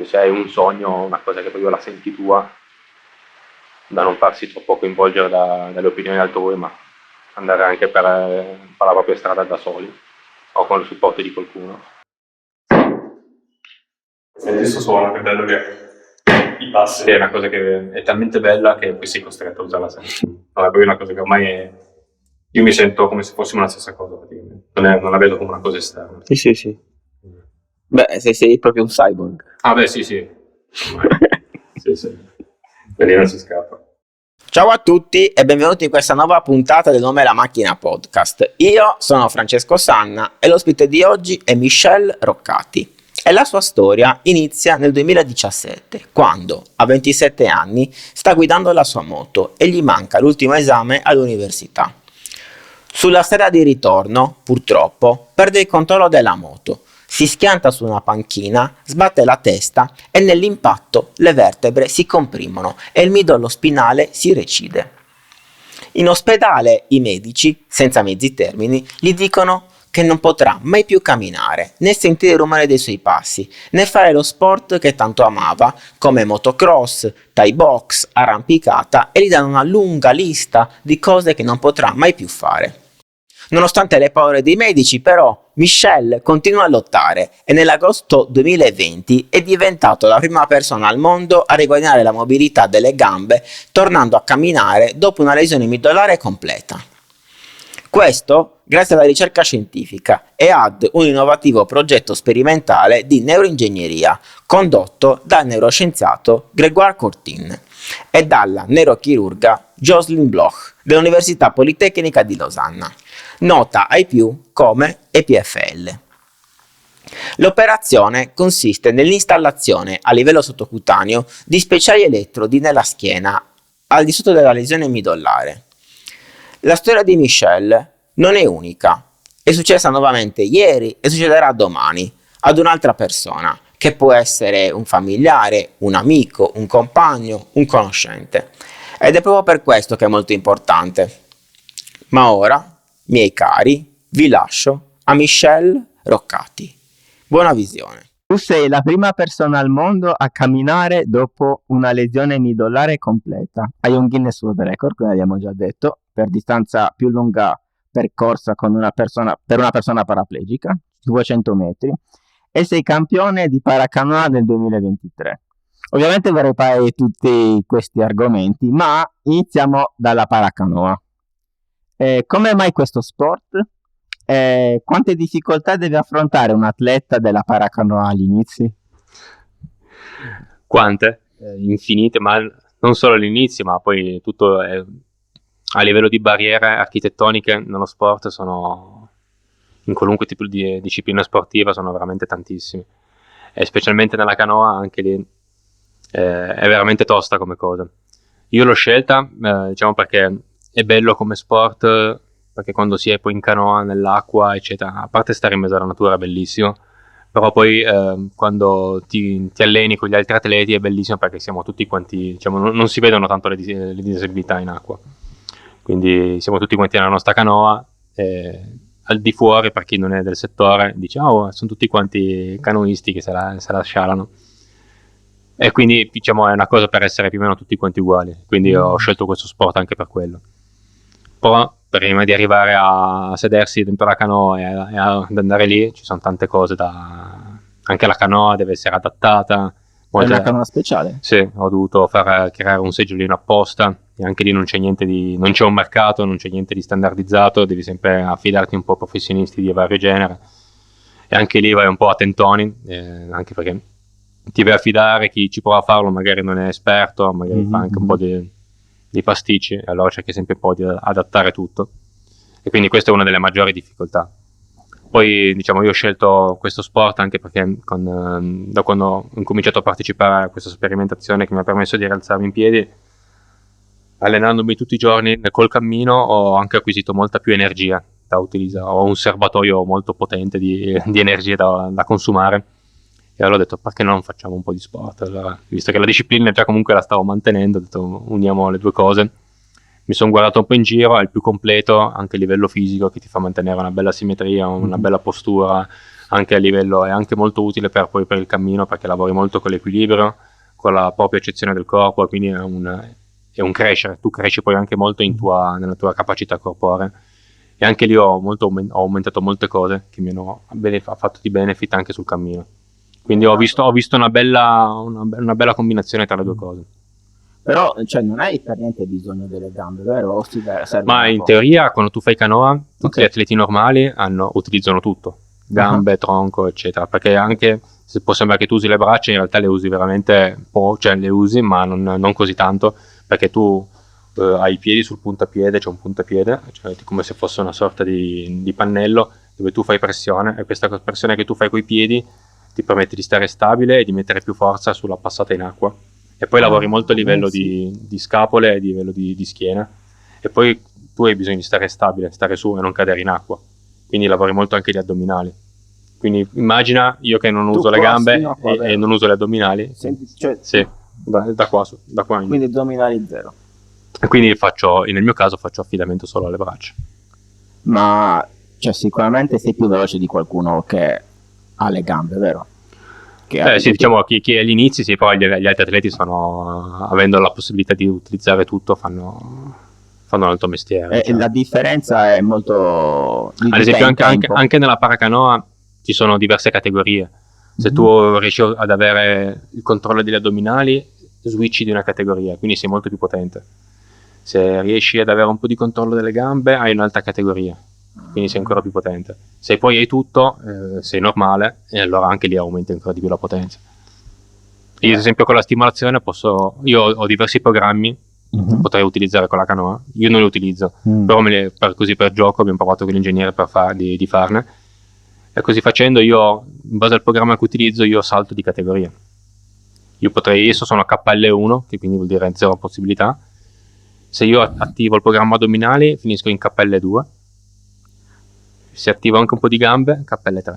se hai un sogno, una cosa che proprio la senti tua, da non farsi troppo coinvolgere dalle opinioni altrui, ma andare anche per la propria strada da soli o con il supporto di qualcuno. Senti questo suono, che bello che i passi è una cosa che è talmente bella che poi sei costretto a usarla sempre. No, è proprio una cosa che ormai io mi sento come se fossimo la stessa cosa praticamente. Non la vedo come una cosa esterna. Sì. Beh, sei proprio un cyborg. Ah beh, sì. sì. Da lì non si scappa. Ciao a tutti e benvenuti in questa nuova puntata del Nome La Macchina Podcast. Io sono Francesco Sanna e l'ospite di oggi è Michel Roccati. E la sua storia inizia nel 2017, quando, a 27 anni, sta guidando la sua moto e gli manca l'ultimo esame all'università. Sulla strada di ritorno, purtroppo, perde il controllo della moto, si schianta su una panchina, sbatte la testa e nell'impatto le vertebre si comprimono e il midollo spinale si recide. In ospedale i medici, senza mezzi termini, gli dicono che non potrà mai più camminare, né sentire il rumore dei suoi passi, né fare lo sport che tanto amava, come motocross, Thai box, arrampicata, e gli danno una lunga lista di cose che non potrà mai più fare. Nonostante le paure dei medici, però, Michel continua a lottare e nell'agosto 2020 è diventato la prima persona al mondo a riguadagnare la mobilità delle gambe, tornando a camminare dopo una lesione midollare completa. Questo grazie alla ricerca scientifica e ad un innovativo progetto sperimentale di neuroingegneria condotto dal neuroscienziato Grégoire Courtine e dalla neurochirurga Jocelyne Bloch dell'Università Politecnica di Losanna, nota ai più come EPFL. L'operazione consiste nell'installazione a livello sottocutaneo di speciali elettrodi nella schiena al di sotto della lesione midollare. La storia di Michel non è unica, è successa nuovamente ieri e succederà domani ad un'altra persona, che può essere un familiare, un amico, un compagno, un conoscente. Ed è proprio per questo che è molto importante. Ma ora, miei cari, vi lascio a Michel Roccati. Buona visione. Tu sei la prima persona al mondo a camminare dopo una lesione midollare completa. Hai un Guinness World Record, come abbiamo già detto, per distanza più lunga percorsa per una persona paraplegica, 200 metri, e sei campione di paracanoa nel 2023. Ovviamente vorrei parlare di tutti questi argomenti, ma iniziamo dalla paracanoa. Come mai questo sport? Quante difficoltà deve affrontare un atleta della paracanoa agli inizi? Quante? Infinite, ma non solo all'inizio, ma poi tutto a livello di barriere architettoniche nello sport sono, in qualunque tipo di disciplina sportiva, sono veramente tantissime, e specialmente nella canoa anche lì è veramente tosta come cosa. Io l'ho scelta diciamo perché è bello come sport, perché quando si è poi in canoa, nell'acqua, eccetera, a parte stare in mezzo alla natura è bellissimo, però poi quando ti alleni con gli altri atleti è bellissimo, perché siamo tutti quanti, diciamo, non si vedono tanto le disabilità in acqua, quindi siamo tutti quanti nella nostra canoa, al di fuori, per chi non è del settore, dice sono tutti quanti canoisti che se la scialano, e quindi diciamo è una cosa per essere più o meno tutti quanti uguali, quindi ho scelto questo sport anche per quello. Però prima di arrivare a sedersi dentro la canoa e ad andare lì ci sono tante cose anche la canoa deve essere adattata. È una canoa speciale? Sì, ho dovuto creare un seggiolino apposta, e anche lì non c'è un mercato, non c'è niente di standardizzato, devi sempre affidarti un po' a professionisti di vario genere, e anche lì vai un po' a tentoni, anche perché ti vai a affidare, chi ci prova a farlo magari non è esperto, magari fa anche un po' di pasticci, e allora cerchi sempre un po' di adattare tutto, e quindi questa è una delle maggiori difficoltà. Poi diciamo io ho scelto questo sport anche perché da quando ho incominciato a partecipare a questa sperimentazione che mi ha permesso di rialzarmi in piedi, allenandomi tutti i giorni col cammino, ho anche acquisito molta più energia da utilizzare, ho un serbatoio molto potente di energia da consumare, e allora ho detto perché non facciamo un po' di sport. Allora, visto che la disciplina già comunque la stavo mantenendo, ho detto uniamo le due cose. Mi sono guardato un po' in giro, è il più completo anche a livello fisico, che ti fa mantenere una bella simmetria, una bella postura, anche a livello, è anche molto utile poi per il cammino, perché lavori molto con l'equilibrio, con la propria accezione del corpo, quindi è un crescere, tu cresci poi anche molto nella tua capacità corporea. E anche lì ho aumentato molte cose che mi hanno fatto di benefit anche sul cammino. Quindi ho visto una bella combinazione tra le due cose. Però cioè, non hai per niente bisogno delle gambe, vero? O serve Ma in poco? teoria quando tu fai canoa, tutti Ok. gli atleti normali utilizzano tutto, gambe, tronco, eccetera, perché anche se può sembrare che tu usi le braccia, in realtà le usi veramente cioè le usi, ma non così tanto, perché tu hai i piedi sul puntapiede, c'è un puntapiede, cioè come se fosse una sorta di pannello dove tu fai pressione, e questa pressione che tu fai coi piedi ti permette di stare stabile e di mettere più forza sulla passata in acqua. E poi lavori molto a livello di scapole e a livello di schiena, e poi tu hai bisogno di stare stabile, stare su e non cadere in acqua, quindi lavori molto anche gli addominali. Quindi immagina io che non Tu uso le qua gambe fino a qua, e vero? non uso gli addominali. Senti, cioè, Sì, da qua in. quindi addominali zero. E quindi nel mio caso faccio affidamento solo alle braccia. Ma cioè, sicuramente sei più veloce di qualcuno che ha le gambe, vero? Sì, diciamo chi è agli inizi, sì, poi gli altri atleti avendo la possibilità di utilizzare tutto, fanno un altro mestiere. E la differenza è molto... Ad esempio anche nella paracanoa ci sono diverse categorie. Se tu riesci ad avere il controllo degli addominali, switchi di una categoria, quindi sei molto più potente. Se riesci ad avere un po' di controllo delle gambe, hai un'altra categoria, quindi sei ancora più potente. Se poi hai tutto, sei normale, e allora anche lì aumenti ancora di più la potenza. Io ad esempio con la stimolazione io ho diversi programmi che potrei utilizzare con la canoa, io non li utilizzo, però per gioco abbiamo provato con l'ingegnere di farne, e così facendo io, in base al programma che utilizzo, io salto di categoria. Adesso sono a KL1, che quindi vuol dire zero possibilità. Se io attivo il programma addominali, finisco in KL2. Se attivo anche un po' di gambe, KL3.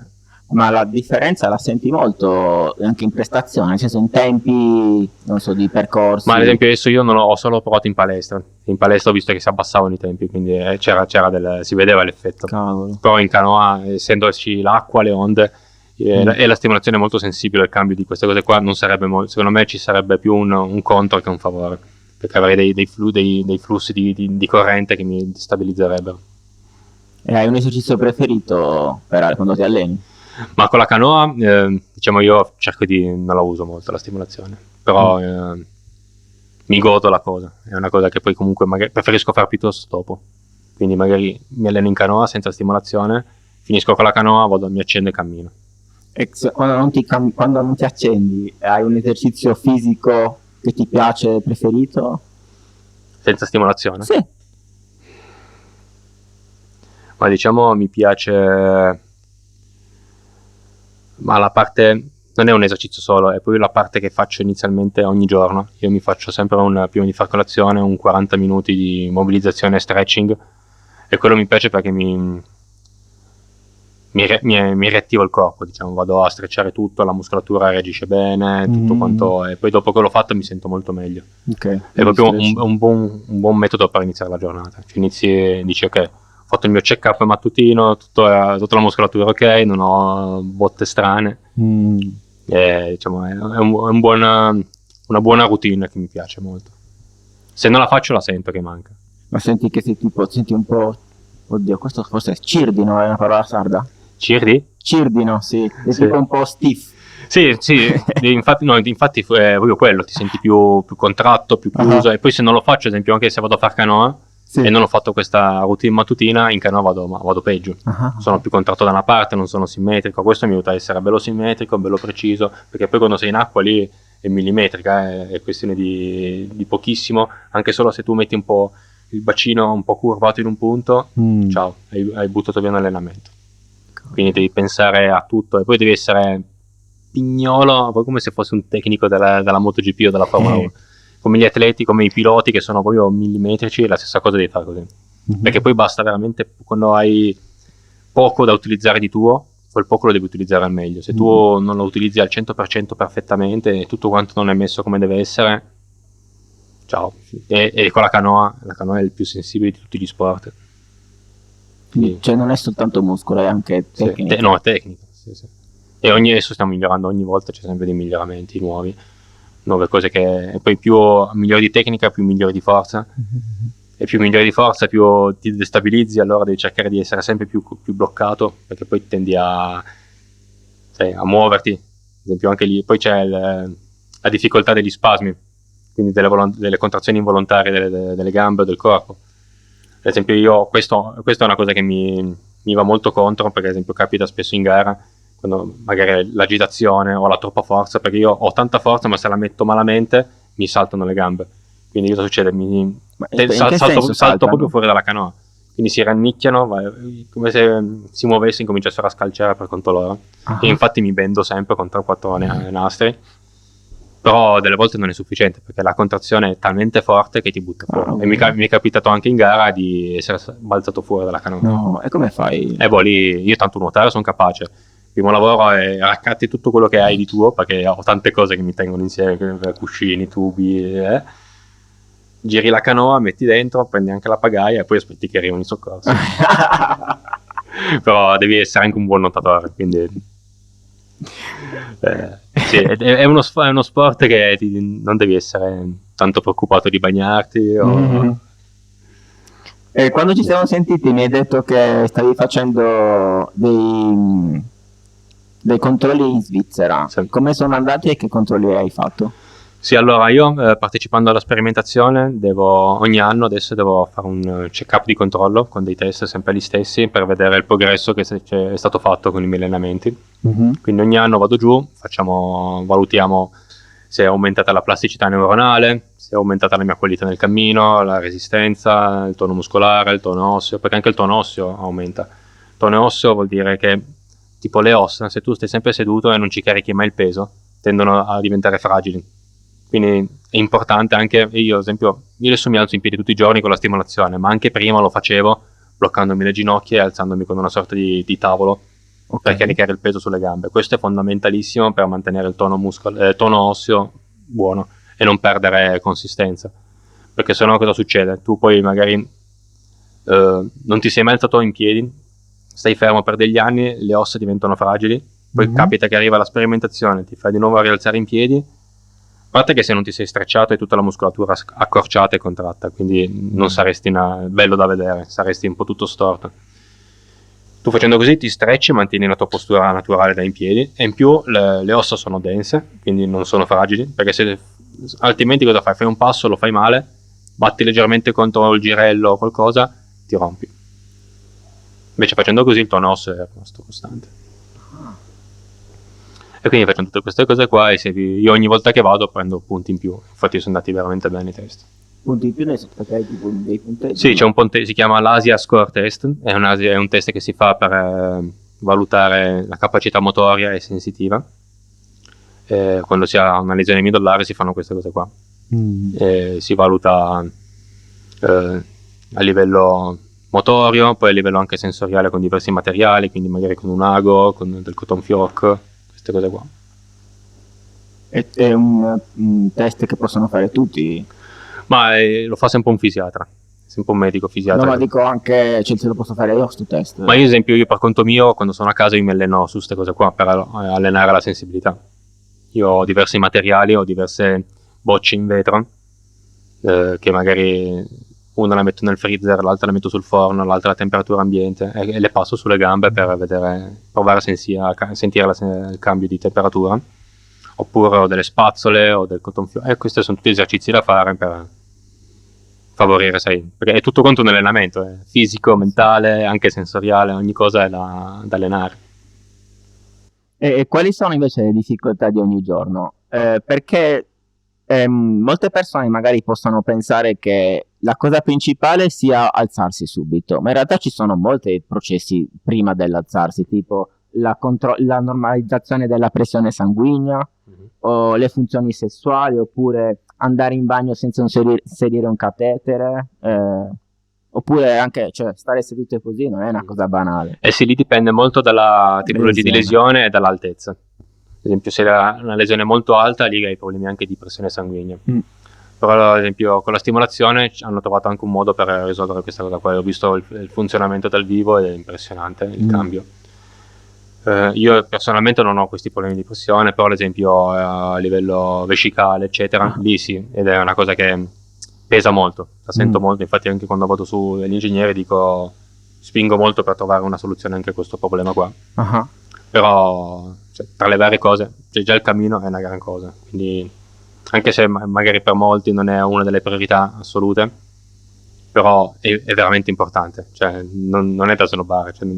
Ma la differenza la senti molto anche in prestazione, nel senso in tempi, non so, di percorsi. Ma ad esempio adesso io non ho solo provato in palestra. In palestra ho visto che si abbassavano i tempi, quindi si vedeva l'effetto. Cavolo. Però in canoa, essendoci l'acqua, le onde e la stimolazione è molto sensibile al cambio di queste cose qua, non sarebbe secondo me ci sarebbe più un contro che un favore, perché avrei dei flussi di corrente che mi destabilizzerebbero. E hai un esercizio preferito quando ti alleni? Ma con la canoa, diciamo, io cerco non la uso molto la stimolazione, però mi godo la cosa, è una cosa che poi comunque magari preferisco fare piuttosto dopo, quindi magari mi alleno in canoa senza stimolazione, finisco con la canoa, mi accendo e cammino. E quando non ti accendi, hai un esercizio fisico che ti piace, preferito? Senza stimolazione? Sì. Ma diciamo mi piace, ma la parte non è un esercizio solo, è poi la parte che faccio inizialmente ogni giorno. Io mi faccio sempre prima di far colazione un 40 minuti di mobilizzazione e stretching, e quello mi piace perché mi riattivo il corpo, diciamo, vado a strecciare tutto, la muscolatura reagisce bene, tutto quanto, e poi dopo che l'ho fatto mi sento molto meglio. Okay. È proprio un buon metodo per iniziare la giornata. Cioè inizi e dici ok, ho fatto il mio check-up mattutino, tutta la muscolatura ok, non ho botte strane. Diciamo, è una buona routine che mi piace molto. Se non la faccio la sento che manca. Ma senti che senti un po'... Oddio, questo forse è cirdino, è una parola sarda? Cirdi? Cirdino, sì, è Sì. tipo un po' stiff. Sì, infatti è proprio quello, ti senti più contratto, più chiuso, e poi se non lo faccio, ad esempio, anche se vado a far canoa, Sì. e non ho fatto questa routine mattutina, in canoa vado peggio. Sono più contratto da una parte, non sono simmetrico. Questo mi aiuta a essere bello simmetrico, bello preciso, perché poi quando sei in acqua lì è millimetrica, è questione di pochissimo. Anche solo se tu metti un po' il bacino un po' curvato in un punto, ciao, hai buttato via un allenamento. Quindi devi pensare a tutto, e poi devi essere pignolo, come se fosse un tecnico della MotoGP o della Formula 1. Come gli atleti, come i piloti che sono proprio millimetrici, la stessa cosa devi fare così. Perché poi basta veramente, quando hai poco da utilizzare di tuo, quel poco lo devi utilizzare al meglio. Se tu non lo utilizzi al 100% perfettamente e tutto quanto non è messo come deve essere, ciao. E con la canoa è il più sensibile di tutti gli sport. Cioè non è soltanto muscolo, è anche tecnica. No, è tecnica. sì. E adesso stiamo migliorando ogni volta, c'è sempre dei miglioramenti nuovi, nuove cose che poi più migliori di tecnica, più migliori di forza. E più migliori di forza, più ti destabilizzi, allora devi cercare di essere sempre più bloccato, perché poi tendi a muoverti. Ad esempio anche lì, poi c'è la difficoltà degli spasmi, quindi delle contrazioni involontarie delle gambe o del corpo. Ad esempio questa è una cosa che mi va molto contro, perché ad esempio capita spesso in gara, quando magari l'agitazione o la troppa forza, perché io ho tanta forza ma se la metto malamente mi saltano le gambe, quindi cosa succede? Salto proprio fuori dalla canoa, quindi si rannicchiano, come se si muovesse, incominciassero a scalciare per conto loro. E infatti mi bendo sempre con 3-4 nastri, però delle volte non è sufficiente, perché la contrazione è talmente forte che ti butta fuori. E mi è capitato anche in gara di essere balzato fuori dalla canoa. No, e come fai? Lì io tanto nuotare sono capace. Il primo lavoro è raccatti tutto quello che hai di tuo, perché ho tante cose che mi tengono insieme, cuscini, tubi, giri la canoa, metti dentro, prendi anche la pagaia e poi aspetti che arrivino i soccorsi. Però devi essere anche un buon nuotatore, quindi sì, è uno sport che non devi essere tanto preoccupato di bagnarti E quando ci siamo sentiti mi hai detto che stavi facendo dei controlli in Svizzera. Sì. Come sono andati e che controlli hai fatto? Sì, allora io partecipando alla sperimentazione ogni anno adesso devo fare un check-up di controllo con dei test sempre gli stessi per vedere il progresso che è stato fatto con i miei allenamenti. Quindi ogni anno vado giù, valutiamo se è aumentata la plasticità neuronale, se è aumentata la mia qualità nel cammino, la resistenza, il tono muscolare, il tono osseo, perché anche il tono osseo aumenta. Il tono osseo vuol dire che tipo le ossa, se tu stai sempre seduto e non ci carichi mai il peso, tendono a diventare fragili. Quindi è importante anche, io ad esempio, io adesso mi alzo in piedi tutti i giorni con la stimolazione, ma anche prima lo facevo bloccandomi le ginocchia e alzandomi con una sorta di tavolo per caricare il peso sulle gambe. Questo è fondamentalissimo per mantenere il tono osseo buono e non perdere consistenza, perché sennò cosa succede? Tu poi magari non ti sei mai alzato in piedi, stai fermo per degli anni, le ossa diventano fragili, poi capita che arriva la sperimentazione, ti fai di nuovo a rialzare in piedi. A parte che se non ti sei strecciato è tutta la muscolatura accorciata e contratta, quindi non saresti bello da vedere, saresti un po' tutto storto. Tu facendo così ti strecci, mantieni la tua postura naturale da in piedi e in più le ossa sono dense, quindi non sono fragili, perché altrimenti cosa fai? Fai un passo, lo fai male, batti leggermente contro il girello o qualcosa, ti rompi. Invece facendo così il tuo osso è rimasto costante. E quindi facciamo tutte queste cose qua e io ogni volta che vado prendo punti in più, infatti sono andati veramente bene i test. Punti in più nel senso che hai dei punteggi? Sì, c'è si chiama l'Asia Score Test, è un test che si fa per valutare la capacità motoria e sensitiva. Quando si ha una lesione midollare si fanno queste cose qua. Si valuta a livello motorio, poi a livello anche sensoriale con diversi materiali, quindi magari con un ago, con del cotton fioc, queste cose qua. È un test che possono fare tutti? Ma lo fa sempre un fisiatra, sempre un medico fisiatra. No, ma dico anche, cioè se lo posso fare io sto test. Ma io, ad esempio, per conto mio, quando sono a casa io mi alleno su queste cose qua per allenare la sensibilità. Io ho diversi materiali, ho diverse bocce in vetro, che magari una la metto nel freezer, l'altra la metto sul forno, l'altra a temperatura ambiente e le passo sulle gambe per provare a sentire il cambio di temperatura. Oppure ho delle spazzole o del cotton fioc, questi sono tutti esercizi da fare per favorire, perché è tutto quanto un allenamento, fisico, mentale, anche sensoriale, ogni cosa è da allenare. E quali sono invece le difficoltà di ogni giorno? Perché molte persone magari possono pensare che la cosa principale sia alzarsi subito, ma in realtà ci sono molti processi prima dell'alzarsi, tipo la normalizzazione della pressione sanguigna, o le funzioni sessuali, oppure andare in bagno senza inserire un catetere, oppure anche stare seduti così non è una cosa banale. Sì, lì dipende molto dalla tipologia di lesione e dall'altezza. Ad esempio, se è una lesione molto alta, lì hai problemi anche di pressione sanguigna. Però, ad esempio, con la stimolazione hanno trovato anche un modo per risolvere questa cosa qua. Ho visto il funzionamento dal vivo ed è impressionante il cambio. Io personalmente non ho questi problemi di pressione, però ad esempio a livello vescicale, eccetera, lì sì, ed è una cosa che pesa molto, la sento molto, infatti anche quando vado su degli ingegneri dico, spingo molto per trovare una soluzione anche a questo problema qua. Però cioè, tra le varie cose, cioè, già il cammino è una gran cosa, quindi anche se magari per molti non è una delle priorità assolute, però è veramente importante, cioè non è da snobare, cioè,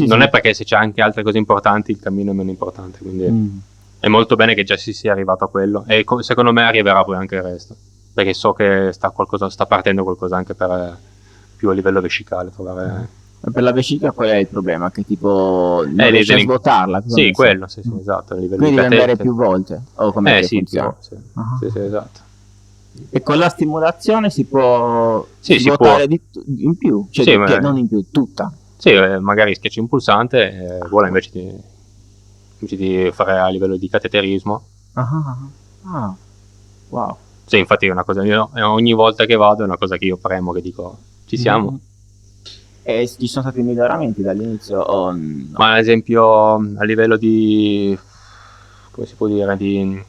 non è perché se c'è anche altre cose importanti il cammino è meno importante, quindi è molto bene che già si sia arrivato a quello e secondo me arriverà poi anche il resto, perché so che sta partendo qualcosa anche per più a livello vescicale, trovare... Per la vescica qual è il problema? Che tipo non riesci a svuotarla? Sì, quello, sì, esatto. A livello quindi di devi andare più volte? O come sì, funziona? sì, sì, esatto. E con la stimolazione si può svuotare in più? Cioè sì, non in più, tutta? Sì, magari schiacci il pulsante e vuole invece di fare a livello di cateterismo. Wow. Sì, infatti è una cosa, io ogni volta che vado è una cosa che io premo, che dico, ci siamo. E ci sono stati miglioramenti dall'inizio? O no? Ma ad esempio a livello di, come si può dire, di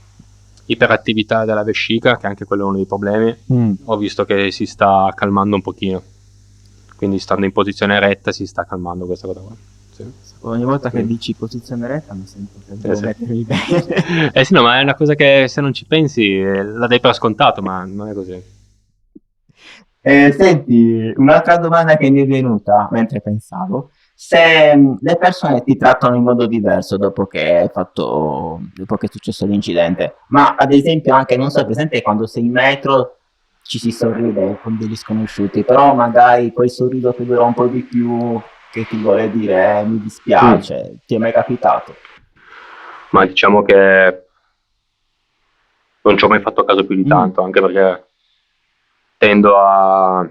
iperattività della vescica, che anche quello è uno dei problemi, ho visto che si sta calmando un pochino, quindi stando in posizione retta si sta calmando questa cosa qua. Sì. Ogni volta che dici posizione retta mi sento che devo mettermi bene. Sì, no, ma è una cosa che se non ci pensi la dai per scontato, ma non è così. Senti, un'altra domanda che mi è venuta mentre pensavo, se le persone ti trattano in modo diverso dopo che è successo l'incidente, ma ad esempio anche, non so, presente quando sei in metro ci si sorride con degli sconosciuti, però magari quel sorriso che dura un po' di più, che ti vuole dire mi dispiace, ti è mai capitato? Ma diciamo che non ci ho mai fatto caso più di tanto, anche perché tendo a...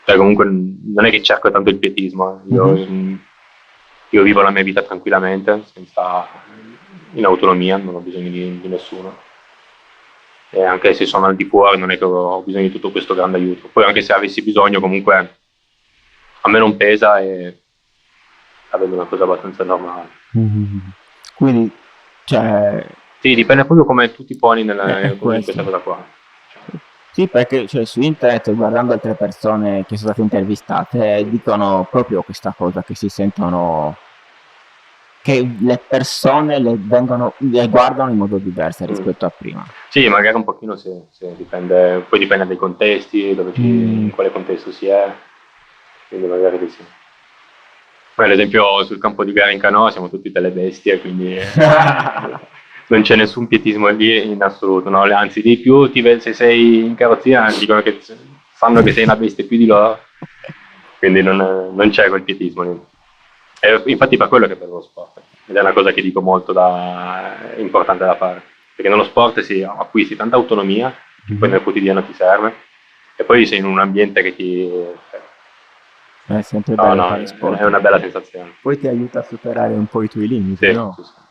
Cioè comunque non è che cerco tanto il pietismo, io vivo la mia vita tranquillamente, in autonomia, non ho bisogno di nessuno. E anche se sono al di fuori non è che ho bisogno di tutto questo grande aiuto. Poi anche se avessi bisogno comunque a me non pesa e la vedo una cosa abbastanza normale. Quindi, cioè... Sì, dipende proprio come tu ti poni in questa cosa qua. Sì, perché su internet, guardando altre persone che sono state intervistate, dicono proprio questa cosa, che si sentono, che le persone le guardano in modo diverso rispetto a prima. Sì, magari un pochino sì, dipende, poi dipende dai contesti, in quale contesto si è, quindi magari sì. Poi ad esempio sul campo di gara in canoa siamo tutti delle bestie, quindi... non c'è nessun pietismo lì in assoluto, no? Anzi di più se sei in carrozzina dicono che sanno che sei una bestia più di loro, quindi non c'è quel pietismo lì. E infatti per quello che è bello lo sport, ed è una cosa che dico molto importante da fare, perché nello sport acquisti tanta autonomia, poi nel quotidiano ti serve, e poi sei in un ambiente che ti... È sempre bello fare sport. È una bella sensazione. Poi ti aiuta a superare un po' i tuoi limiti, no? Sì.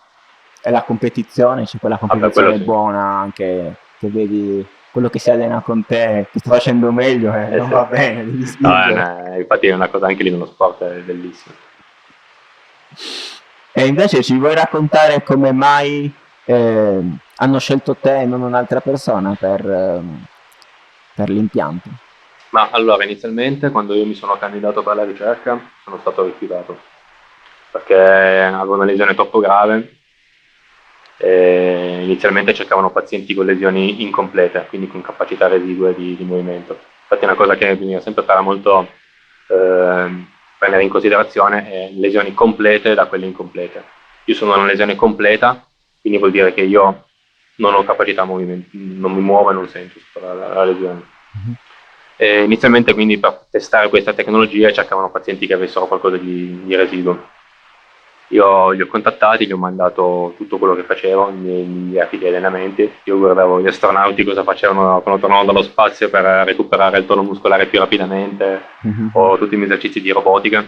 E la competizione, c'è quella competizione buona anche, che vedi quello che si allena con te, che sta facendo meglio e non va bene, devi spingere. Infatti è una cosa anche lì nello sport, è bellissimo. E invece ci vuoi raccontare come mai hanno scelto te e non un'altra persona per l'impianto? Ma allora, inizialmente quando io mi sono candidato per la ricerca sono stato rifiutato, perché avevo una lesione troppo grave. Inizialmente cercavano pazienti con lesioni incomplete, quindi con capacità residue di movimento. Infatti è una cosa che bisogna sempre fare molto prendere in considerazione è lesioni complete da quelle incomplete. Io sono una lesione completa, quindi vuol dire che io non ho capacità di movimento, non mi muovo e non sento la lesione. Inizialmente quindi per testare questa tecnologia cercavano pazienti che avessero qualcosa di residuo. Io li ho contattati, gli ho mandato tutto quello che facevo, i miei atti di allenamenti. Io guardavo gli astronauti cosa facevano quando tornavano dallo spazio per recuperare il tono muscolare più rapidamente, o tutti i miei esercizi di robotica.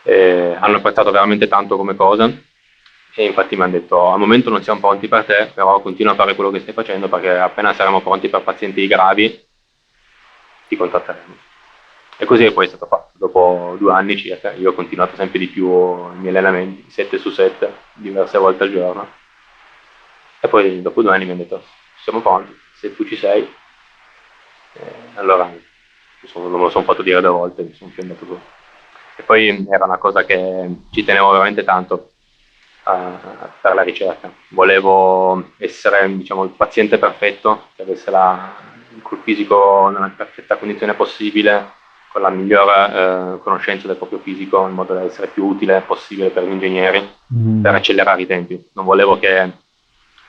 Hanno apprezzato veramente tanto come cosa e infatti mi hanno detto al momento non siamo pronti per te, però continua a fare quello che stai facendo perché appena saremo pronti per pazienti gravi ti contatteremo. E così poi è stato fatto. Dopo 2 anni circa, io ho continuato sempre di più i miei allenamenti, 7 su 7, diverse volte al giorno. E poi dopo 2 anni mi hanno detto, siamo pronti, se tu ci sei. Allora non me lo sono fatto dire 2 volte, mi sono fiondato tu. E poi era una cosa che ci tenevo veramente tanto per la ricerca. Volevo essere, diciamo, il paziente perfetto, che avesse il fisico nella perfetta condizione possibile, con la migliore conoscenza del proprio fisico, in modo da essere più utile possibile per gli ingegneri, per accelerare i tempi. Non volevo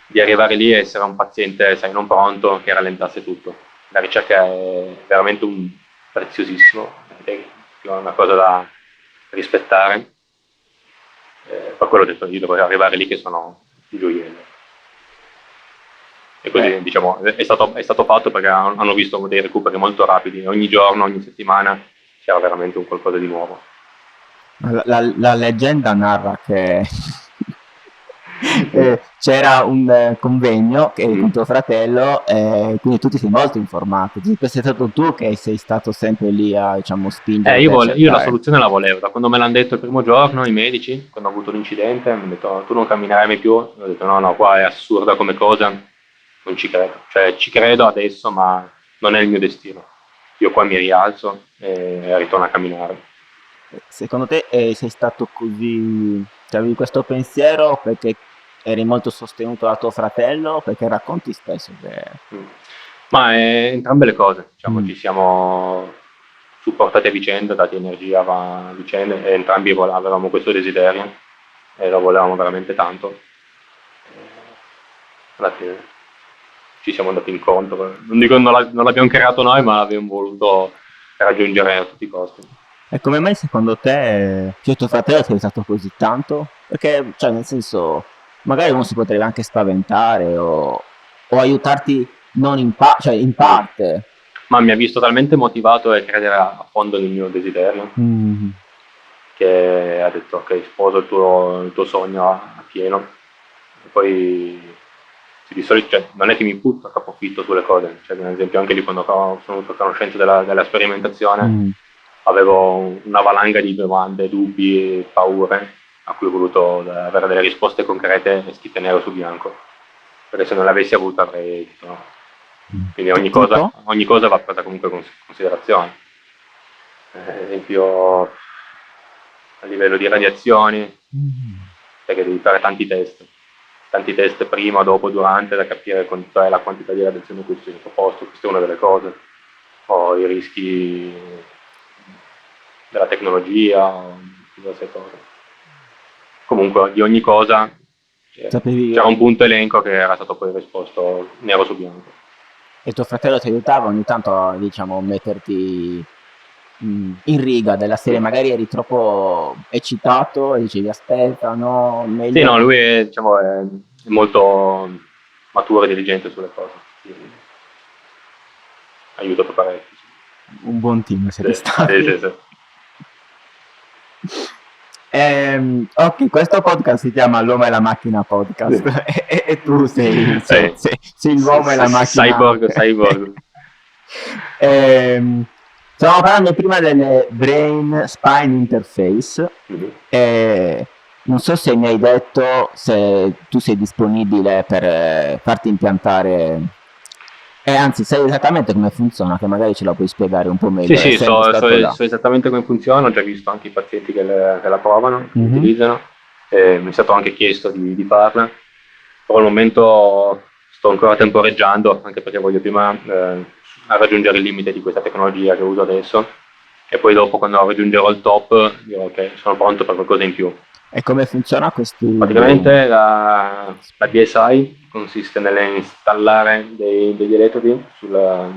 di arrivare lì e essere un paziente, sai, non pronto, che rallentasse tutto. La ricerca è veramente preziosissimo, è una cosa da rispettare. Per quello ho detto, io devo arrivare lì che sono il gioiello. E così, diciamo, è stato fatto perché hanno visto dei recuperi molto rapidi. Ogni giorno, ogni settimana c'era veramente un qualcosa di nuovo. La leggenda narra che c'era un convegno con tuo fratello, quindi tu ti sei molto informato. Sei stato tu che sei stato sempre lì a, diciamo, spingere per Io la cercare. soluzione la volevo. Da quando me l'hanno detto il primo giorno, i medici, quando ho avuto l'incidente, mi hanno detto tu non camminerai mai più. Ho detto no, qua è assurda come cosa, non ci credo. Cioè ci credo adesso, ma non è il mio destino. Io qua mi rialzo e ritorno a camminare. Secondo te sei stato così, cioè, avevi questo pensiero perché eri molto sostenuto da tuo fratello, perché racconti spesso che... Ma entrambe le cose, diciamo, ci siamo supportati a vicenda, dati energia a vicenda, e entrambi avevamo questo desiderio e lo volevamo veramente tanto. Alla fine ci siamo andati incontro, non dico non l'abbiamo creato noi, ma l'abbiamo voluto raggiungere a tutti i costi. E come mai secondo te, cioè, tuo fratello ti è aiutato così tanto? Perché, cioè, nel senso, magari uno si potrebbe anche spaventare o aiutarti non cioè in parte. Ma mi ha visto talmente motivato e credere a fondo nel mio desiderio che ha detto ok, sposo il tuo sogno a pieno. E poi di solito, cioè, non è che mi butto a capofitto sulle cose, cioè, ad esempio anche lì quando sono venuto a conoscenza della sperimentazione avevo una valanga di domande, dubbi, paure a cui ho voluto avere delle risposte concrete e scritte nero su bianco, perché se non le avessi avute avrei detto no. Quindi ogni cosa va presa comunque in considerazione. Ad esempio a livello di radiazioni, perché devi fare tanti test prima, dopo, durante, da capire qual è la quantità di radiazione a cui sei sottoposto. Questa è una delle cose, o i rischi della tecnologia, o diverse cose. Comunque di ogni cosa c'era un punto elenco che era stato poi risposto nero su bianco. E tuo fratello ti aiutava ogni tanto a, diciamo, metterti in riga della serie, magari eri troppo eccitato e dicevi aspetta, no, meglio... Sì, no, lui è, diciamo, è molto maturo e diligente sulle cose, quindi aiuta parecchio. Un buon team siete stati. Sì. Ok, questo podcast si chiama L'uomo e la macchina podcast e tu sei l'uomo e la macchina. Cyborg. Stavamo parlando prima delle Brain Spine Interface. Non so se mi hai detto se tu sei disponibile per farti impiantare, anzi sai esattamente come funziona, che magari ce la puoi spiegare un po' meglio. Sì, so esattamente come funziona, ho già visto anche i pazienti che la provano, che utilizzano, mi è stato anche chiesto di farla, però al momento sto ancora temporeggiando, anche perché voglio prima raggiungere il limite di questa tecnologia che uso adesso, e poi dopo, quando raggiungerò il top, dirò ok, sono pronto per qualcosa in più. E come funziona questo? Praticamente la DSI consiste nell'installare degli elettrodi sulla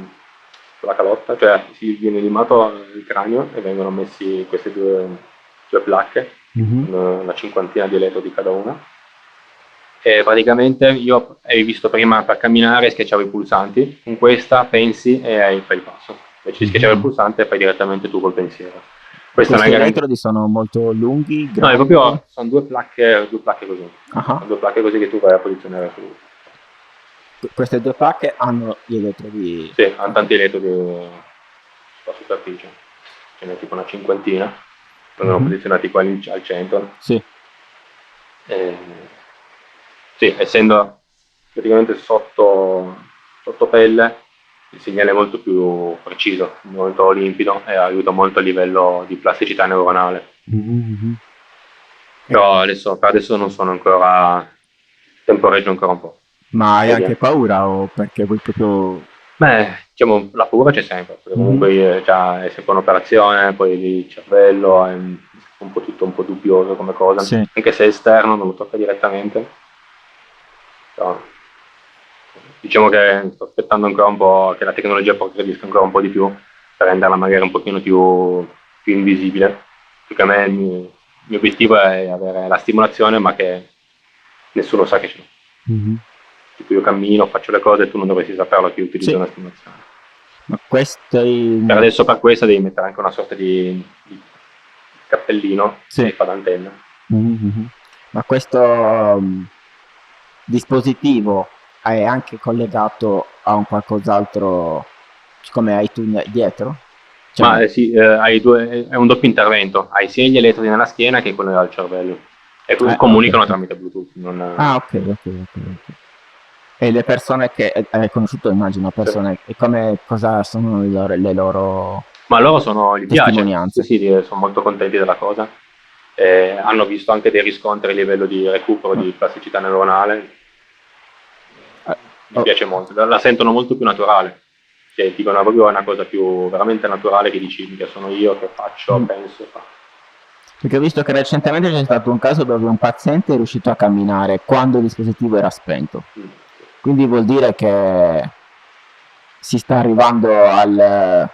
calotta, cioè si viene limato il cranio e vengono messi queste due placche, una cinquantina di elettrodi cada una. E praticamente io avevi visto prima per camminare schiacciavo i pulsanti, con questa pensi e fai il passo. Invece di schiacciare il pulsante fai direttamente tu col pensiero. Questi elettrodi sono molto lunghi, grandi? No, è proprio, sono due placche così. Sono due placche così che tu vai a posizionare su. Queste due placche hanno gli elettrodi? Sì, hanno tanti elettrodi sulla superficie. ce n'è tipo una cinquantina, vengono posizionati qua al centro. Sì. Sì, essendo praticamente sotto pelle, il segnale è molto più preciso, molto limpido e aiuta molto a livello di plasticità neuronale. Però per adesso non sono ancora, temporeggio ancora un po'. Ma hai Vediamo. anche paura o perché vuoi proprio... Beh, diciamo, la paura c'è sempre, perché comunque è sempre un'operazione, poi il cervello è un po' tutto un po' dubbioso come cosa, Sì. anche se è esterno, non lo tocca direttamente. Però, diciamo che sto aspettando ancora un po' che la tecnologia progredisca ancora un po' di più per renderla magari un pochino più invisibile. Perché a me il mio obiettivo è avere la stimolazione, ma che nessuno sa che c'è. Tipo io cammino, faccio le cose e tu non dovresti saperlo che io utilizzo Sì. una stimolazione. Ma questo è... Per adesso per questa devi mettere anche una sorta di cappellino Sì. che fa da antenna. Ma questo dispositivo è anche collegato a un qualcos'altro come hai tu dietro? Cioè, Ma sì, hai è un doppio intervento, hai sia gli elettrodi nella schiena che quello al cervello e comunicano ok. tramite Bluetooth. Ok. E le persone che hai conosciuto, immagino, persone, e come, cosa sono le loro Ma loro gli piace, testimonianze? sì, sono molto contenti della cosa. Hanno visto anche dei riscontri a livello di recupero di plasticità neuronale. Gli piace molto, la sentono molto più naturale. Cioè, dicono proprio una cosa più veramente naturale che dici che sono io, che faccio, penso. Perché ho visto che recentemente c'è stato un caso dove un paziente è riuscito a camminare quando il dispositivo era spento. Quindi vuol dire che si sta arrivando al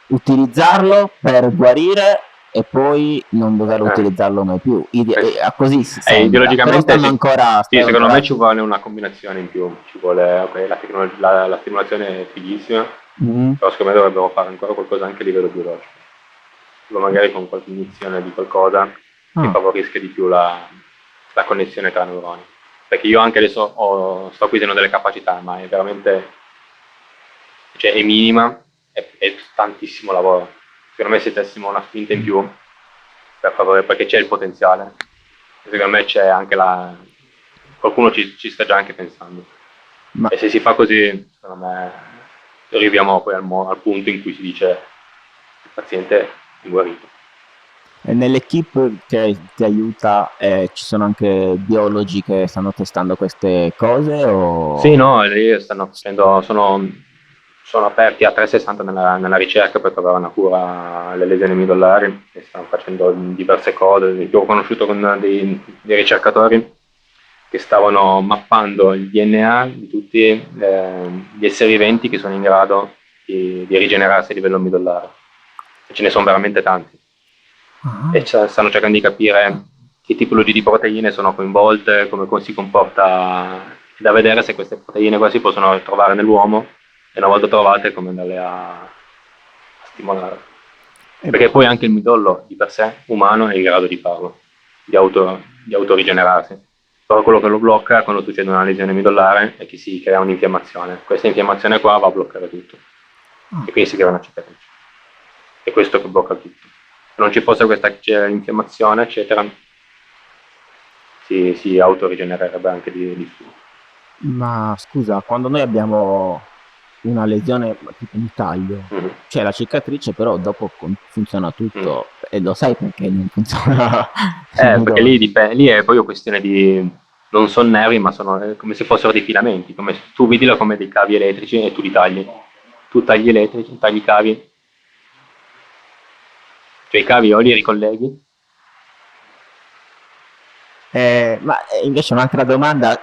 utilizzarlo per guarire e poi non dover utilizzarlo mai più. Così si sembra. Ideologicamente Però stanno ancora... sì, secondo me ci vuole una combinazione in più, ci vuole la stimolazione è fighissima, però secondo me dovrebbero fare ancora qualcosa anche a livello biologico, tipo magari con qualche iniezione di qualcosa che favorisca di più la connessione tra neuroni, perché io anche adesso sto acquisendo delle capacità, ma è veramente, cioè è minima, è tantissimo lavoro. Secondo me se dessimo una spinta in più per favore, perché c'è il potenziale, secondo me c'è anche qualcuno ci sta già anche pensando. E se si fa così, secondo me arriviamo poi al punto in cui si dice il paziente è guarito. E nell'equipe che ti aiuta ci sono anche biologi che stanno testando queste cose? O... Sì, no, lì stanno facendo, sono aperti a 360 nella ricerca per trovare una cura alle lesioni midollari e stanno facendo diverse cose. Io ho conosciuto con dei ricercatori che stavano mappando il DNA di tutti gli esseri viventi che sono in grado di rigenerarsi a livello midollare. E ce ne sono veramente tanti. E stanno cercando di capire che tipologie di proteine sono coinvolte, come si comporta, da vedere se queste proteine qua si possono trovare nell'uomo e una volta trovate come andarle a stimolare. Perché poi anche il midollo di per sé umano è in grado di farlo, di autorigenerarsi. Però quello che lo blocca quando succede una lesione midollare è che si crea un'infiammazione. Questa infiammazione qua va a bloccare tutto. E quindi si crea una cicatrice. È questo che blocca tutto. Se non ci fosse questa infiammazione, eccetera, si autorigenererebbe anche di più. Ma scusa, quando noi abbiamo una lesione, tipo un taglio, c'è la cicatrice, però dopo funziona tutto. E lo sai perché non funziona? Perché lì è proprio questione di... non sono nervi, ma sono come se fossero dei filamenti, come se tu vedilo come dei cavi elettrici e tu li tagli. Tu tagli elettrici, tagli i cavi, cioè i cavi o li ricolleghi. Ma invece un'altra domanda,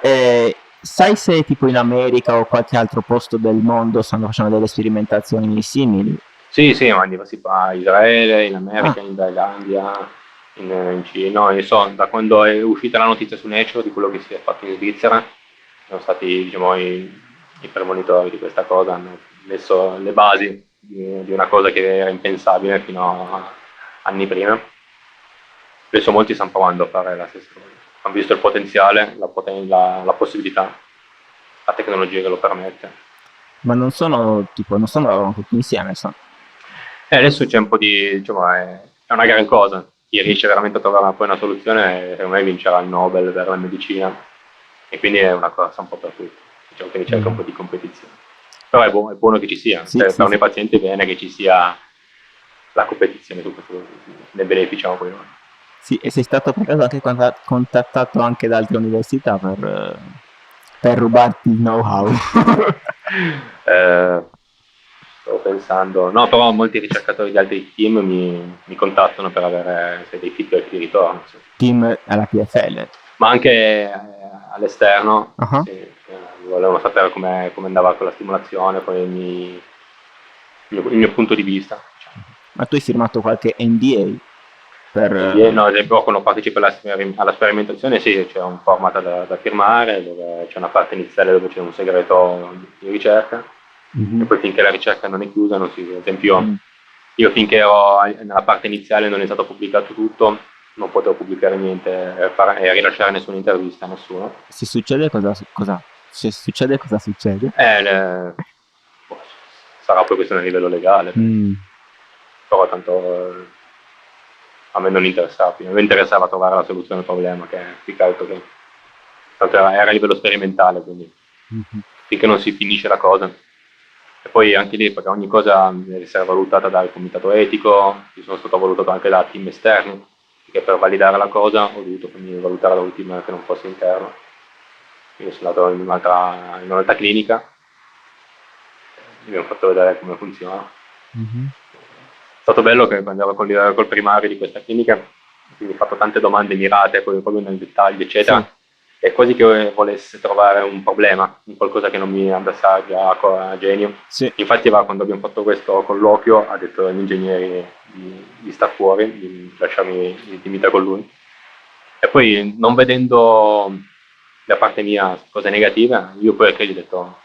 sai se tipo in America o qualche altro posto del mondo stanno facendo delle sperimentazioni simili? Sì, ma si fa in Israele, in America, in Thailandia, in Cina. No, io so, da quando è uscita la notizia su Nature di quello che si è fatto in Svizzera, sono stati diciamo, i premonitori di questa cosa, hanno messo le basi di una cosa che era impensabile fino a anni prima. Adesso molti stanno provando a fare la stessa cosa. Hanno visto il potenziale, la possibilità, la tecnologia che lo permette. Ma non sono tutti insieme, Adesso c'è un po' di, diciamo, è una gran cosa. Chi riesce veramente a trovare poi una soluzione, secondo me vincerà il Nobel per la medicina, e quindi è una corsa un po' per tutti. Diciamo che ne cerca un po' di competizione. Però è buono che ci sia, Sì, per sì, noi pazienti è bene che ci sia la competizione su questo, ne beneficiamo poi noi. sì, e sei stato per caso anche contattato anche da altre università per rubarti il know-how? Stavo pensando, no, però molti ricercatori di altri team mi contattano per avere dei feedback di ritorno, sì. Team alla PFL. Ma anche all'esterno, Ah. sì, volevano sapere come andava con la stimolazione, poi il mio punto di vista. Diciamo. Ma tu hai firmato qualche NDA? No, ad esempio quando partecipo alla sperimentazione sì, c'è un format da firmare, dove c'è una parte iniziale dove c'è un segreto di ricerca, e poi finché la ricerca non è chiusa, non si, ad esempio io finché nella parte iniziale non è stato pubblicato tutto, non potevo pubblicare niente e rilasciare nessuna intervista a nessuno. Se succede se succede cosa succede? Boh, sarà poi questione a livello legale, però tanto a me non interessava più, a me interessava trovare la soluzione al problema, che è più che altro che tanto era a livello sperimentale, quindi finché non si finisce la cosa. E poi anche lì, perché ogni cosa deve essere valutata dal comitato etico, io sono stato valutato anche da team esterni, perché per validare la cosa ho dovuto quindi valutare da un team che non fosse interno. Quindi sono andato in un'altra clinica, abbiamo fatto vedere come funziona. È stato bello che quando ero col primario di questa clinica, quindi ho fatto tante domande mirate, proprio nel dettaglio, eccetera. Sì. E quasi che volesse trovare un problema, in qualcosa che non mi andasse già a genio. Sì. Infatti quando abbiamo fatto questo colloquio ha detto agli ingegneri di star fuori, di lasciarmi intimidire con lui. E poi non vedendo da parte mia cose negative, io poi gli ho detto,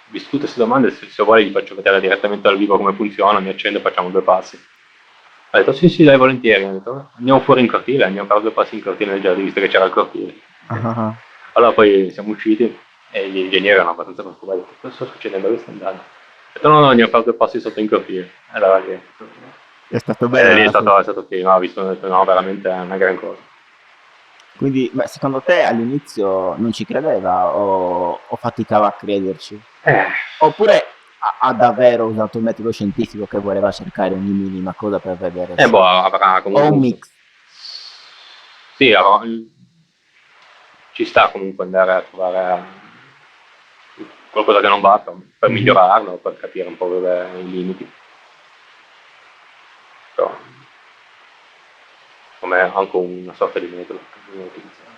visto tutte queste domande, se vuoi gli faccio vedere direttamente dal vivo come funziona, mi accendo e facciamo 2 passi. Ha detto sì dai, volentieri. Ha detto andiamo fuori in cortile, andiamo a fare 2 passi in cortile nel giardino, visto che c'era il cortile. Allora poi siamo usciti e gli ingegneri erano abbastanza preoccupati. Cosa sta succedendo? Dove sta andando? Ho detto no, andiamo a fare 2 passi sotto in cortile. Allora lì È stato bello. lì è stato che no, ho visto, ho detto, no, veramente è una gran cosa. Quindi, ma secondo te all'inizio non ci credeva o faticava a crederci? Oppure ha davvero usato un metodo scientifico che voleva cercare ogni minima cosa per vedere se... avrà comunque o un mix? Sì, ci sta comunque andare a trovare qualcosa che non va per migliorarlo, per capire un po' dove i limiti. Però come anche una sorta di metodo che bisogna utilizzare.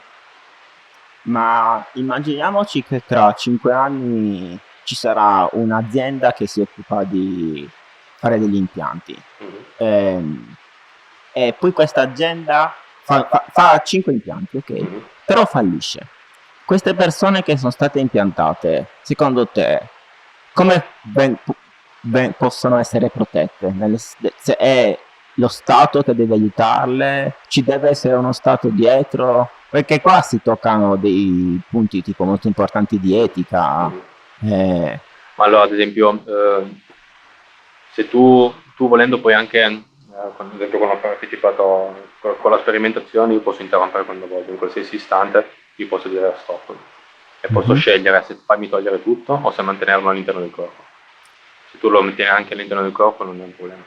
Ma immaginiamoci che tra 5 anni ci sarà un'azienda che si occupa di fare degli impianti. E poi questa azienda fa 5 impianti, ok? Però fallisce. Queste persone che sono state impiantate, secondo te, come possono essere protette? Se è lo Stato che deve aiutarle? Ci deve essere uno Stato dietro? Perché qua si toccano dei punti tipo molto importanti di etica. Ma allora, ad esempio, se tu volendo puoi anche, ad esempio quando ho partecipato con la sperimentazione, io posso interrompere quando voglio, in qualsiasi istante io posso dire stop e posso scegliere se farmi togliere tutto o se mantenerlo all'interno del corpo. Se tu lo mantieni anche all'interno del corpo non è un problema.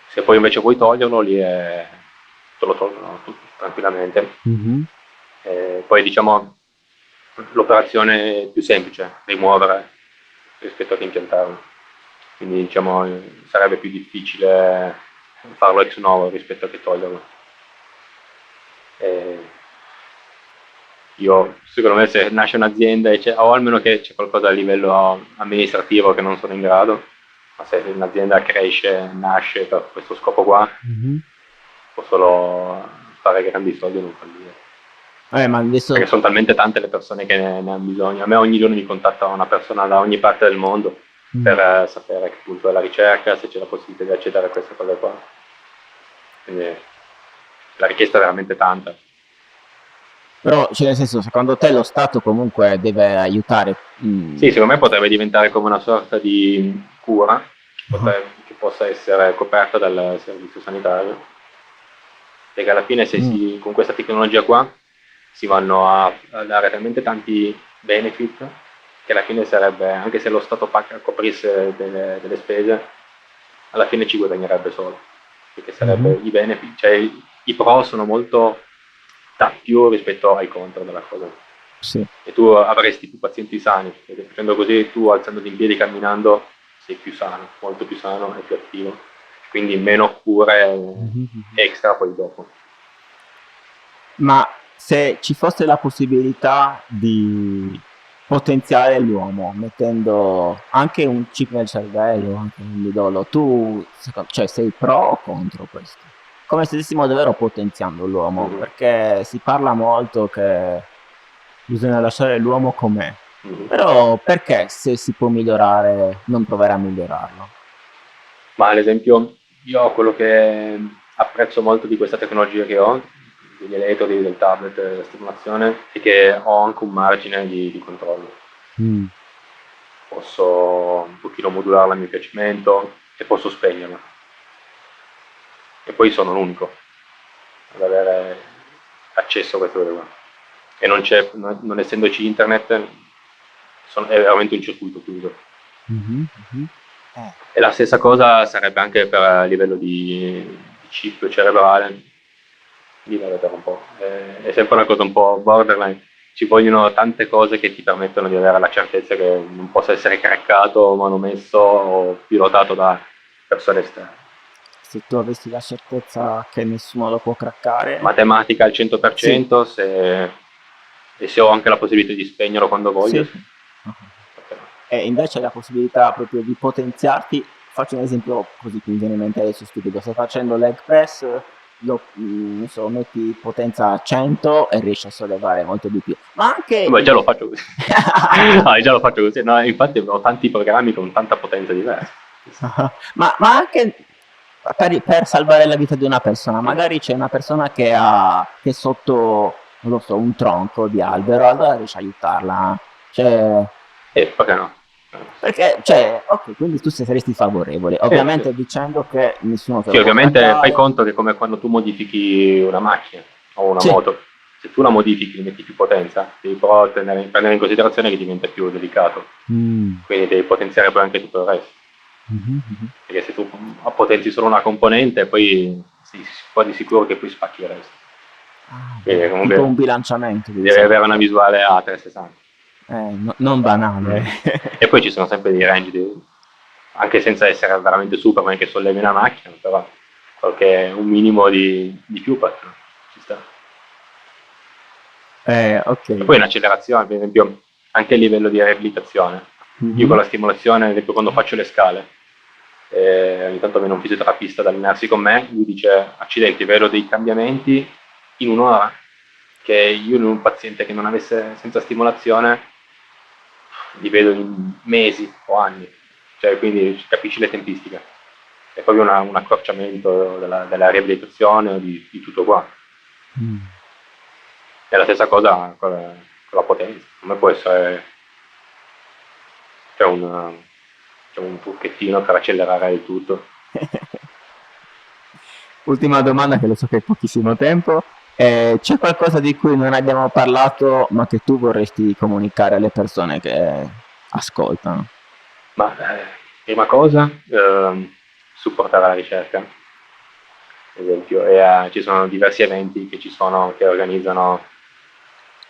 Se poi invece vuoi toglierlo, lì te lo tolgono tranquillamente. Poi diciamo l'operazione più semplice, rimuovere rispetto ad impiantarlo. Quindi diciamo sarebbe più difficile farlo ex novo rispetto a che toglierlo. Io secondo me se nasce un'azienda o almeno che c'è qualcosa a livello amministrativo che non sono in grado, ma se un'azienda cresce, nasce per questo scopo qua, può solo fare grandi soldi e non fallire. Ma adesso... Perché sono talmente tante le persone che ne hanno bisogno. A me ogni giorno mi contatta una persona da ogni parte del mondo per sapere che punto è la ricerca, se c'è la possibilità di accedere a queste cose qua. Quindi la richiesta è veramente tanta. Però, cioè, nel senso, secondo te lo Stato comunque deve aiutare? Sì, secondo me potrebbe diventare come una sorta di cura, che possa essere coperta dal servizio sanitario, perché alla fine con questa tecnologia qua si vanno a dare talmente tanti benefit che alla fine sarebbe, anche se lo Stato coprisse delle spese, alla fine ci guadagnerebbe solo, perché sarebbe i benefit, cioè i pro sono molto più rispetto ai contro della cosa. Sì. E tu avresti più pazienti sani, perché facendo così tu alzandoti in piedi, camminando, sei più sano, molto più sano e più attivo, quindi meno cure extra poi dopo. Ma se ci fosse la possibilità di potenziare l'uomo mettendo anche un chip nel cervello, anche un midollo, tu cioè, sei pro o contro questo? Come se stessimo davvero potenziando l'uomo, perché si parla molto che bisogna lasciare l'uomo com'è, però perché se si può migliorare non provare a migliorarlo? Ma ad esempio io quello che apprezzo molto di questa tecnologia che ho, degli elettrodi, del tablet, della stimolazione, è che ho anche un margine di controllo. Posso un pochino modularla a mio piacimento e posso spegnerla. E poi sono l'unico ad avere accesso a queste cose qua. E non essendoci internet, è veramente un circuito chiuso. E la stessa cosa sarebbe anche per a livello di chip cerebrale. Vedete un po'. È sempre una cosa un po' borderline. Ci vogliono tante cose che ti permettono di avere la certezza che non possa essere craccato, manomesso o pilotato da persone esterne. Se tu avessi la certezza che nessuno lo può craccare, Matematica al 100%, Sì. e se ho anche la possibilità di spegnerlo quando voglio. Sì. E invece la possibilità proprio di potenziarti, faccio un esempio così che mi viene in mente adesso stupido, stai facendo leg press, non so, metti potenza a 100 e riesci a sollevare molto di più, ma anche Beh, già lo faccio così. Già lo faccio così. No, infatti ho tanti programmi con tanta potenza diversa. ma anche per salvare la vita di una persona, magari c'è una persona che è sotto, non lo so, un tronco di albero, allora riesci a aiutarla, cioè Perché no? perché, cioè, ok, quindi tu saresti favorevole, ovviamente sì. dicendo che nessuno te Sì, lo può ovviamente craccare. fai conto che è come quando tu modifichi una macchina o una Sì. moto, se tu la modifichi, metti più potenza, devi però prendere in considerazione che diventa più delicato, quindi devi potenziare poi anche tutto il resto. Perché se tu potenzi solo una componente, poi si può di sicuro che poi spacchi il resto. Quindi comunque Tipo un bilanciamento. devi avere una visuale a 360. Non banale. E poi ci sono sempre dei range, anche senza essere veramente Superman che sollevi una macchina, però un minimo di più ci sta. Ok. E poi un'accelerazione, per esempio, anche a livello di riabilitazione. Io con la stimolazione, ad esempio, quando faccio le scale, ogni tanto viene un fisioterapista ad allenarsi con me, lui dice: accidenti, vedo dei cambiamenti in un'ora, che io in un paziente che non avesse senza stimolazione li vedo in mesi o anni, cioè quindi capisci le tempistiche. È proprio un accorciamento della riabilitazione o di tutto qua. È la stessa cosa con la potenza, come può essere, c'è un trucchettino per accelerare il tutto. Ultima domanda, che lo so che hai pochissimo tempo. C'è qualcosa di cui non abbiamo parlato ma che tu vorresti comunicare alle persone che ascoltano? Ma prima cosa, supportare la ricerca, ad esempio, e ci sono diversi eventi che organizzano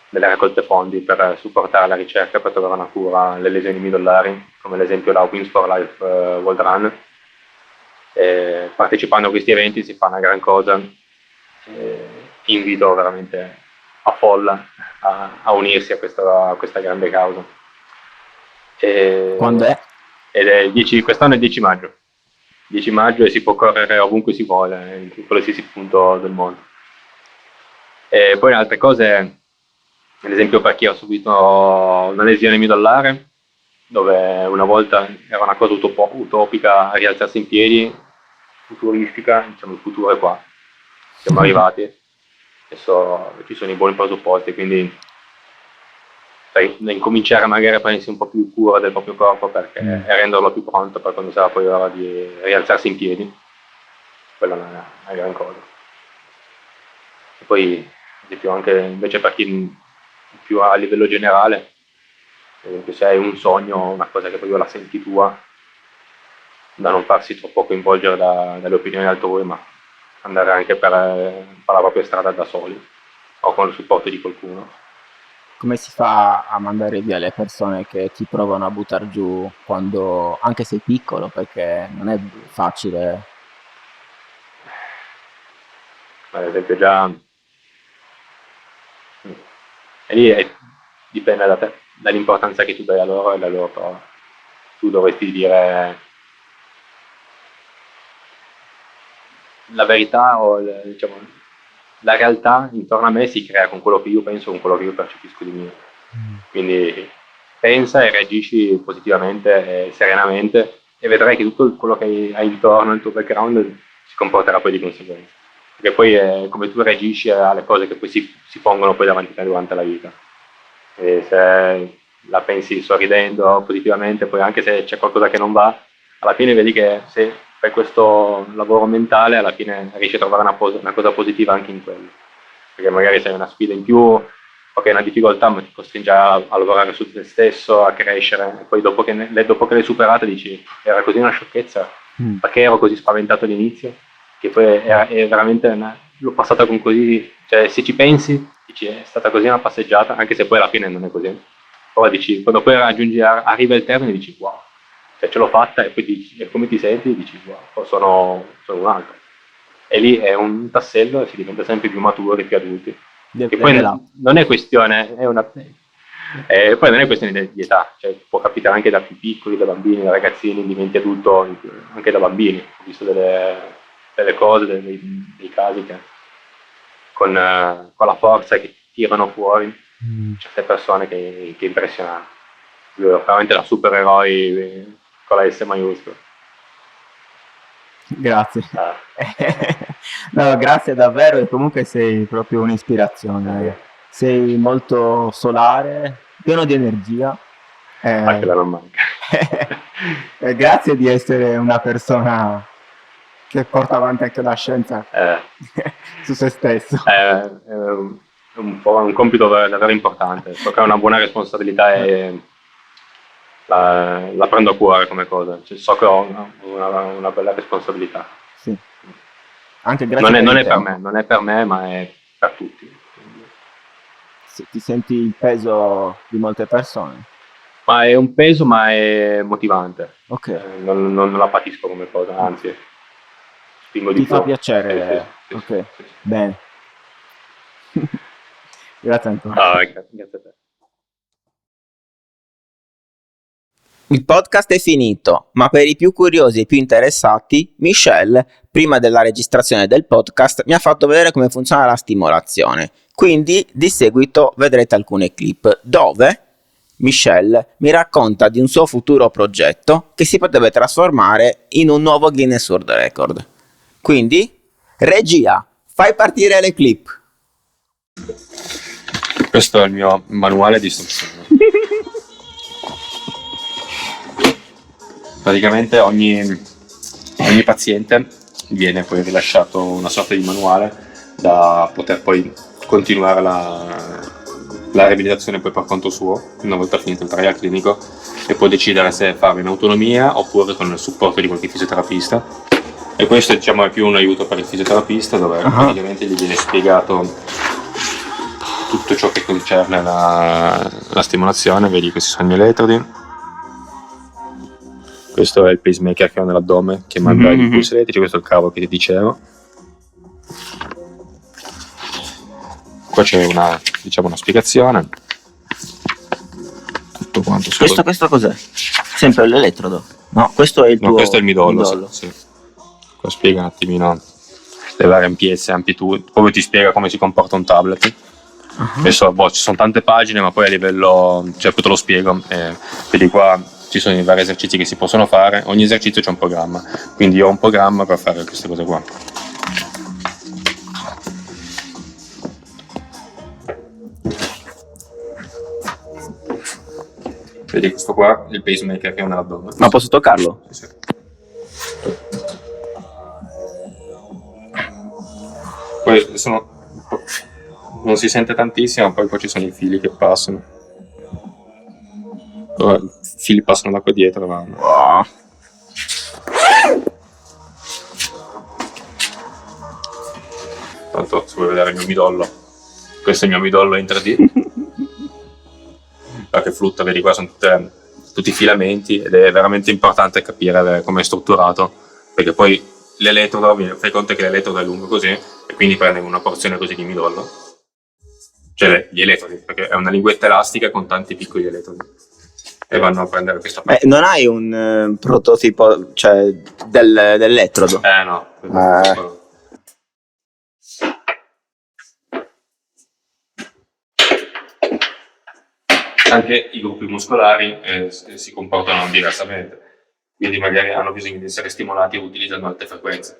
delle raccolte fondi per supportare la ricerca per trovare una cura alle lesioni midollari, come ad esempio la Wings for Life World Run. Partecipando a questi eventi si fa una gran cosa. Invito veramente a folla a unirsi a questa grande causa. Quando è? Quest'anno è il 10 maggio. 10 maggio e si può correre ovunque si vuole, in qualsiasi punto del mondo. E poi altre cose, ad esempio per chi ha subito una lesione midollare, dove una volta era una cosa utopica rialzarsi in piedi, futuristica, diciamo il futuro è qua, siamo arrivati, adesso ci sono i buoni presupposti, quindi da incominciare magari a prendersi un po' più cura del proprio corpo e renderlo più pronto per quando sarà poi ora di rialzarsi in piedi. Quella è una gran cosa. E poi, ad esempio, anche invece per chi più a livello generale, ad esempio se hai un sogno, una cosa che proprio la senti tua, da non farsi troppo coinvolgere dalle opinioni altrui, ma andare anche per la propria strada da soli o con il supporto di qualcuno. Come si fa a mandare via le persone che ti provano a buttare giù quando anche sei piccolo? Perché non è facile. Ad esempio già e lì dipende da te, dall'importanza che tu dai a loro e alla loro parola. Tu dovresti dire la verità o diciamo, la realtà intorno a me si crea con quello che io penso, con quello che io percepisco di mio. Quindi pensa e reagisci positivamente e serenamente e vedrai che tutto quello che hai intorno al tuo background si comporterà poi di conseguenza. Perché poi è come tu reagisci alle cose che poi si pongono poi davanti a te durante la vita. E se la pensi sorridendo positivamente, poi anche se c'è qualcosa che non va, alla fine vedi che se fai questo lavoro mentale, alla fine riesci a trovare una cosa positiva anche in quello. Perché magari se hai una sfida in più, o che hai una difficoltà, ma ti costringe a lavorare su te stesso, a crescere, e poi dopo che l'hai superata dici, era così una sciocchezza, perché ero così spaventato all'inizio, che poi è veramente l'ho passata con così, cioè se ci pensi, dici è stata così una passeggiata, anche se poi alla fine non è così. Poi dici, quando poi arriva il termine dici wow, cioè ce l'ho fatta e poi dici, e come ti senti? Dici wow, sono un altro. E lì è un tassello e si diventa sempre più maturi, più adulti. Che poi non è questione, poi non è questione di età, cioè può capitare anche da più piccoli, da bambini, da ragazzini, diventi adulto anche da bambini. Ho visto delle cose, dei casi che con la forza che tirano fuori certe persone che è impressionante. Veramente da supereroi con la S maiuscola. Grazie. No, grazie davvero, e comunque sei proprio un'ispirazione. Sei molto solare, pieno di energia. Anche la non manca. Grazie di essere una persona che porta avanti anche la scienza su se stesso. È un po' un compito davvero importante, so che è una buona responsabilità e la prendo a cuore come cosa, cioè, so che ho una bella responsabilità. Sì. Anche grazie non è per me, ma è per tutti. Se ti senti il peso di molte persone? Ma è un peso, ma è motivante. Ok. Non la patisco come cosa, anzi spingo di Ti più. fa piacere? Sì. Ok, bene. Grazie ancora. Grazie a te. Il podcast è finito, ma per i più curiosi e più interessati, Michelle, prima della registrazione del podcast, mi ha fatto vedere come funziona la stimolazione. Quindi, di seguito vedrete alcune clip dove Michelle mi racconta di un suo futuro progetto che si potrebbe trasformare in un nuovo Guinness World Record. Quindi, regia, fai partire le clip. Questo è il mio manuale di istruzione. Praticamente ogni paziente viene poi rilasciato una sorta di manuale da poter poi continuare la riabilitazione poi per conto suo, una volta finito il trial clinico, e può decidere se farlo in autonomia oppure con il supporto di qualche fisioterapista. E questo, diciamo, è più un aiuto per il fisioterapista, dove praticamente gli viene spiegato tutto ciò che concerne la stimolazione. Vedi, questi sono gli elettrodi. Questo è il pacemaker che ho nell'addome che manda gli impulsi elettrici. Questo è il cavo che ti dicevo. Qua c'è una spiegazione. Tutto quanto. Questo cos'è? Sempre l'elettrodo? No, questo è il tuo... No, questo è il midollo. Sì. Qua spiega un attimino le varie ampiezze, amplitudini, proprio ti spiega come si comporta un tablet. Adesso ci sono tante pagine, ma poi a livello, cioè poi te lo spiego. Vedi qua ci sono i vari esercizi che si possono fare, ogni esercizio c'è un programma, quindi io ho un programma per fare queste cose qua. Vedi questo qua, il pacemaker che è nell'addome. Ma posso toccarlo? Sì. Poi adesso non si sente tantissimo, poi ci sono i fili che passano. Però i fili passano da qua dietro e vanno. Wow. Tanto se vuoi vedere il mio midollo, questo è il mio midollo in 3D. Che flutta, vedi qua sono tutti i filamenti ed è veramente importante capire come è strutturato, perché poi l'elettrodo, fai conto che l'elettrodo è lungo così e quindi prende una porzione così di midollo, cioè gli elettrodi, perché è una linguetta elastica con tanti piccoli elettrodi e vanno a prendere questa parte. Non hai un prototipo, cioè, dell'elettrodo? No. Anche i gruppi muscolari si comportano diversamente, quindi magari hanno bisogno di essere stimolati utilizzando alte frequenze.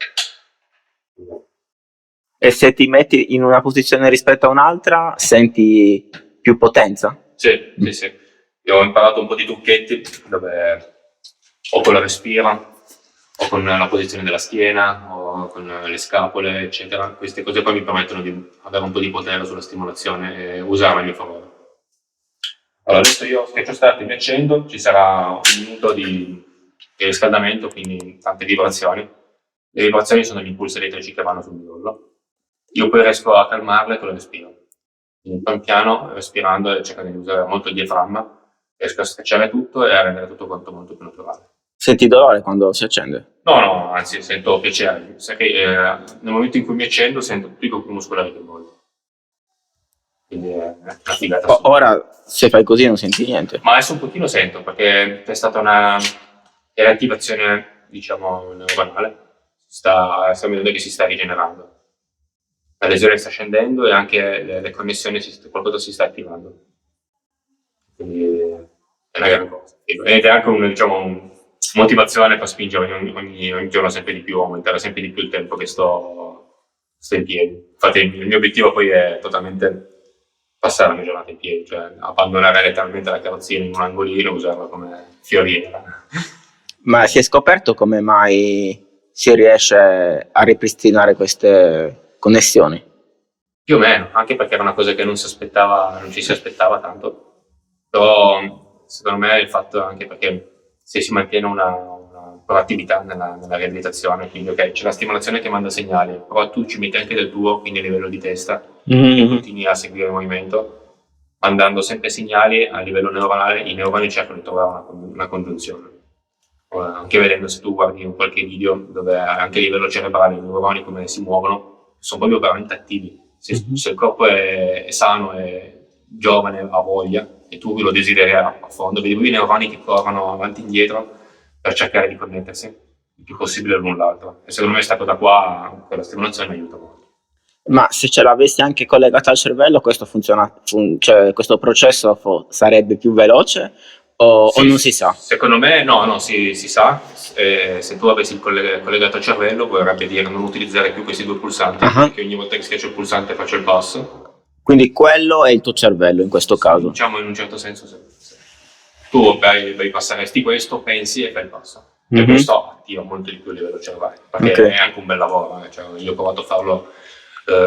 E se ti metti in una posizione rispetto a un'altra, senti più potenza? Sì. Io ho imparato un po' di trucchetti dove o con la respira, o con la posizione della schiena, o con le scapole, eccetera. Queste cose poi mi permettono di avere un po' di potere sulla stimolazione e usarla a mio favore. Allora, adesso io sketcho start mi accendo, ci sarà un minuto di riscaldamento, quindi tante vibrazioni. Le vibrazioni sono gli impulsi elettrici che vanno sul midollo. Io poi riesco a calmarle con il respiro. Quindi pian piano, respirando e cercando di usare molto il diaframma, riesco a schiacciare tutto e a rendere tutto quanto molto più naturale. Senti dolore quando si accende? No, anzi, sento piacere. Sai che, nel momento in cui mi accendo sento tutti i gruppi muscolari che voglio. Quindi è una figata. Ora, se fai così non senti niente. Ma adesso un pochino sento, perché è stata una riattivazione, diciamo, neuronale. Stiamo vedendo che si sta rigenerando. La lesione sta scendendo e anche le connessioni, qualcosa si sta attivando. Quindi è una gran cosa. Ed è anche una motivazione per spingere ogni giorno sempre di più, aumentare sempre di più il tempo che sto in piedi. Infatti il mio obiettivo poi è totalmente passare la mia giornata in piedi, cioè abbandonare letteralmente la carrozzina in un angolino e usarla come fioriera. Ma si è scoperto come mai si riesce a ripristinare queste connessioni? Più o meno, anche perché era una cosa che non ci si aspettava tanto. Però secondo me il fatto è anche perché se si mantiene una proattività nella riabilitazione, quindi ok, c'è la stimolazione che manda segnali, però tu ci metti anche del tuo, quindi a livello di testa, e continui a seguire il movimento, mandando sempre segnali a livello neuronale, i neuroni cercano di trovare una congiunzione. Anche vedendo, se tu guardi un qualche video dove anche a livello cerebrale i neuroni come si muovono, sono proprio veramente attivi. Se il corpo è sano, è giovane, ha voglia, e tu lo desideri a fondo, vedi i neuroni che corrono avanti e indietro per cercare di connettersi il più possibile l'un l'altro. E secondo me è stato da qua che la stimolazione mi aiuta molto. Ma se ce l'avessi anche collegata al cervello, questo cioè questo processo sarebbe più veloce o non si sa? Secondo me no, si sa. Se tu avessi il collegato al cervello vorrebbe dire non utilizzare più questi due pulsanti, perché ogni volta che schiaccio il pulsante faccio il passo. Quindi quello è il tuo cervello in questo caso? Diciamo in un certo senso sì. Tu bypasseresti questo, pensi e fai il passo. E questo attiva molto di più a livello cerebrale, perché è anche un bel lavoro. Cioè, io ho provato a farlo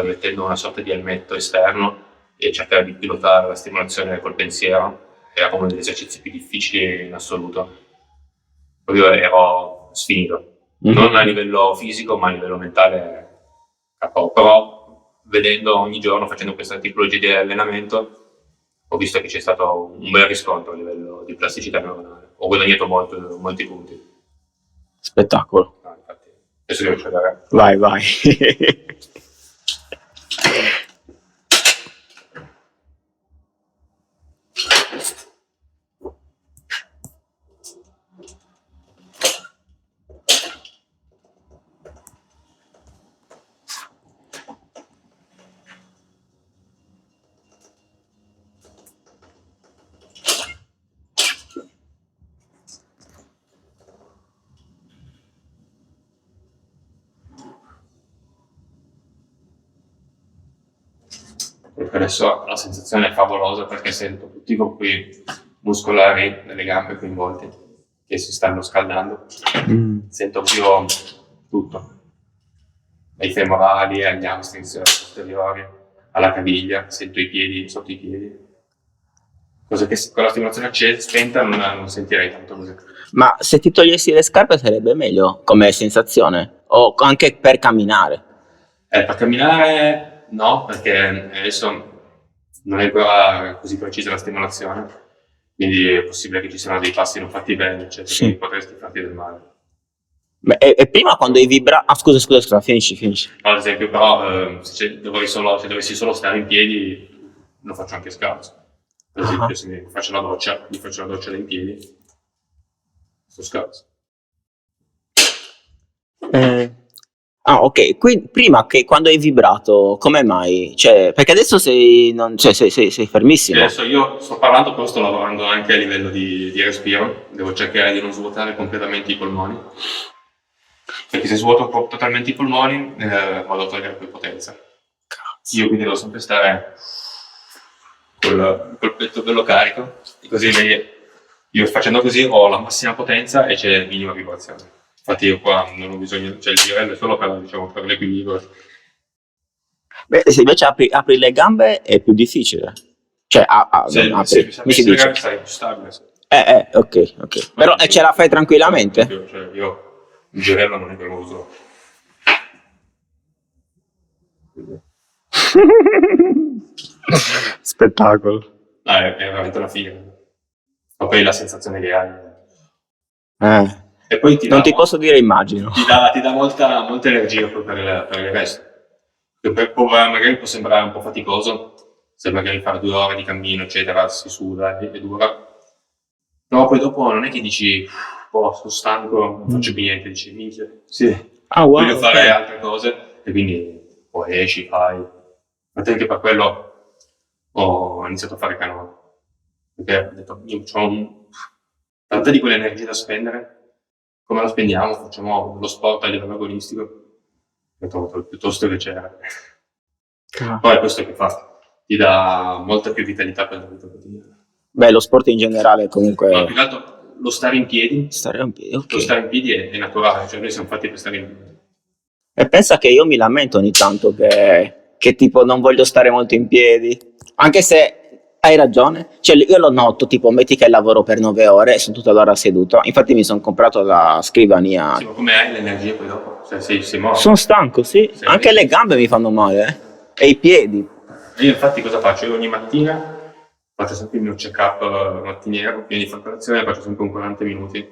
mettendo una sorta di elmetto esterno e cercare di pilotare la stimolazione col pensiero. Era uno degli esercizi più difficili in assoluto. Proprio ero sfinito, non a livello fisico ma a livello mentale capo. Però vedendo ogni giorno, facendo questa tipologia di allenamento, ho visto che c'è stato un bel riscontro a livello di plasticità neuronale. Ho guadagnato molti punti. Spettacolo. Infatti, adesso devo vedere. Vai. Adesso la sensazione è favolosa perché sento tutti i gruppi muscolari delle gambe coinvolti che si stanno scaldando. Sento proprio tutto, ai femorali, agli hamstrings posteriori, alla caviglia, sento i piedi, sotto i piedi. Cosa che con la stimolazione accesa, spenta, non sentirei tanto così. Ma se ti togliessi le scarpe sarebbe meglio come sensazione? O anche per camminare? Per camminare no, perché adesso non è ancora così precisa la stimolazione, quindi è possibile che ci siano dei passi non fatti bene, eccetera, Sì. quindi potresti farti del male. Beh, e prima quando hai vibrato... Ah, scusa, finisci. No, ad esempio, però, se dovessi solo stare in piedi, lo faccio anche scalzo. Per esempio, se mi faccio la doccia da in piedi, sto scalzo. Ok, quindi prima che quando hai vibrato, come mai? Cioè, perché adesso sei fermissimo. Adesso io sto parlando, però sto lavorando anche a livello di respiro. Devo cercare di non svuotare completamente i polmoni. Perché se svuoto totalmente i polmoni, vado a togliere poi potenza. Io quindi devo sempre stare col petto bello carico, e così io facendo così ho la massima potenza e c'è minima vibrazione. Infatti io qua non ho bisogno, cioè il livello è solo per l'equilibrio. Beh, se invece apri le gambe è più difficile. Cioè, Se mi si dice. sarai più stabile. Ok. Però ce la fai tranquillamente? Cioè, io il girello non è che lo uso. Spettacolo. È veramente una figa. Ma poi la sensazione che hai. E poi non ti posso dire, immagino. Ti dà molta energia poi per il resto. Magari può sembrare un po' faticoso, se magari fare 2 ore di cammino, eccetera, si suda e dura. Però poi dopo non è che dici, sono stanco, non faccio più niente, dici, minchia, sì, voglio fare altre cose, e quindi poi esci, fai. Infatti anche per quello ho iniziato a fare canoa. Perché ho detto, io ho tanta di quell'energia da spendere, come la spendiamo? Facciamo lo sport a livello agonistico, piuttosto che c'era. Poi è questo che fa, ti dà molta più vitalità per la vita quotidiana. Beh, lo sport in generale comunque... No, più che altro lo stare in piedi. Lo stare in piedi è naturale, cioè noi siamo fatti per stare in piedi. E pensa che io mi lamento ogni tanto che tipo non voglio stare molto in piedi, anche se hai ragione, cioè io lo noto, tipo metti che lavoro per 9 ore e sono tutta l'ora seduto, infatti mi sono comprato la scrivania. Sì, ma come hai l'energia poi dopo? Cioè, sei morto. Sono stanco, sì, anche le gambe mi fanno male, e i piedi. E io infatti cosa faccio? Io ogni mattina faccio sempre il mio check-up mattiniero, prima di fare colazione faccio sempre un 40 minuti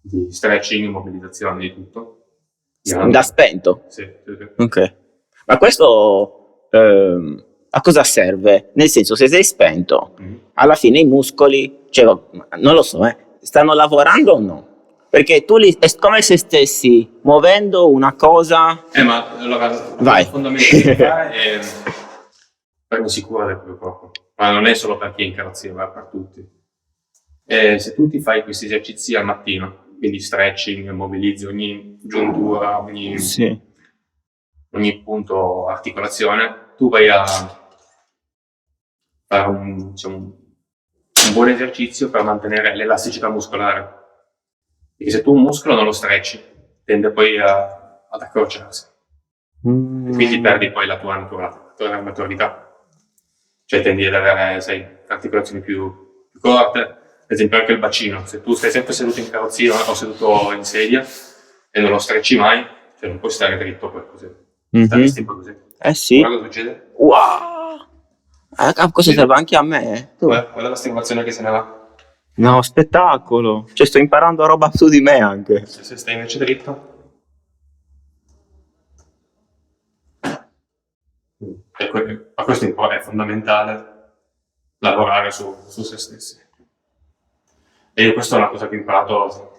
di stretching, mobilizzazione, di tutto. Da spento? Sì. Ok. Ma questo a cosa serve? Nel senso, se sei spento, alla fine i muscoli, cioè, non lo so, stanno lavorando o no? Perché tu è come se stessi muovendo una cosa... Ma allora, vai. Il fondamentale è prendersi cura del proprio corpo. Ma non è solo per chi è in carrozzina, ma per tutti. Se tu ti fai questi esercizi al mattino, quindi stretching, mobilizzi ogni giuntura, ogni punto articolazione, tu vai a fare un buon esercizio per mantenere l'elasticità muscolare. Perché se tu un muscolo non lo stretchi, tende poi ad accorciarsi. E quindi perdi poi la tua naturalità. Cioè tendi ad avere, articolazioni più corte. Ad esempio anche il bacino. Se tu stai sempre seduto in carrozzina o seduto in sedia e non lo stretchi mai, cioè non puoi stare dritto poi così. Stare sempre così. Sì. Guarda cosa succede? Wow! Questo serve anche a me. Guarda la stimolazione che se ne va. No, spettacolo! Cioè sto imparando roba su di me anche. Se stai invece dritto. Ma questo è fondamentale, lavorare su se stessi. E io questa è una cosa che ho imparato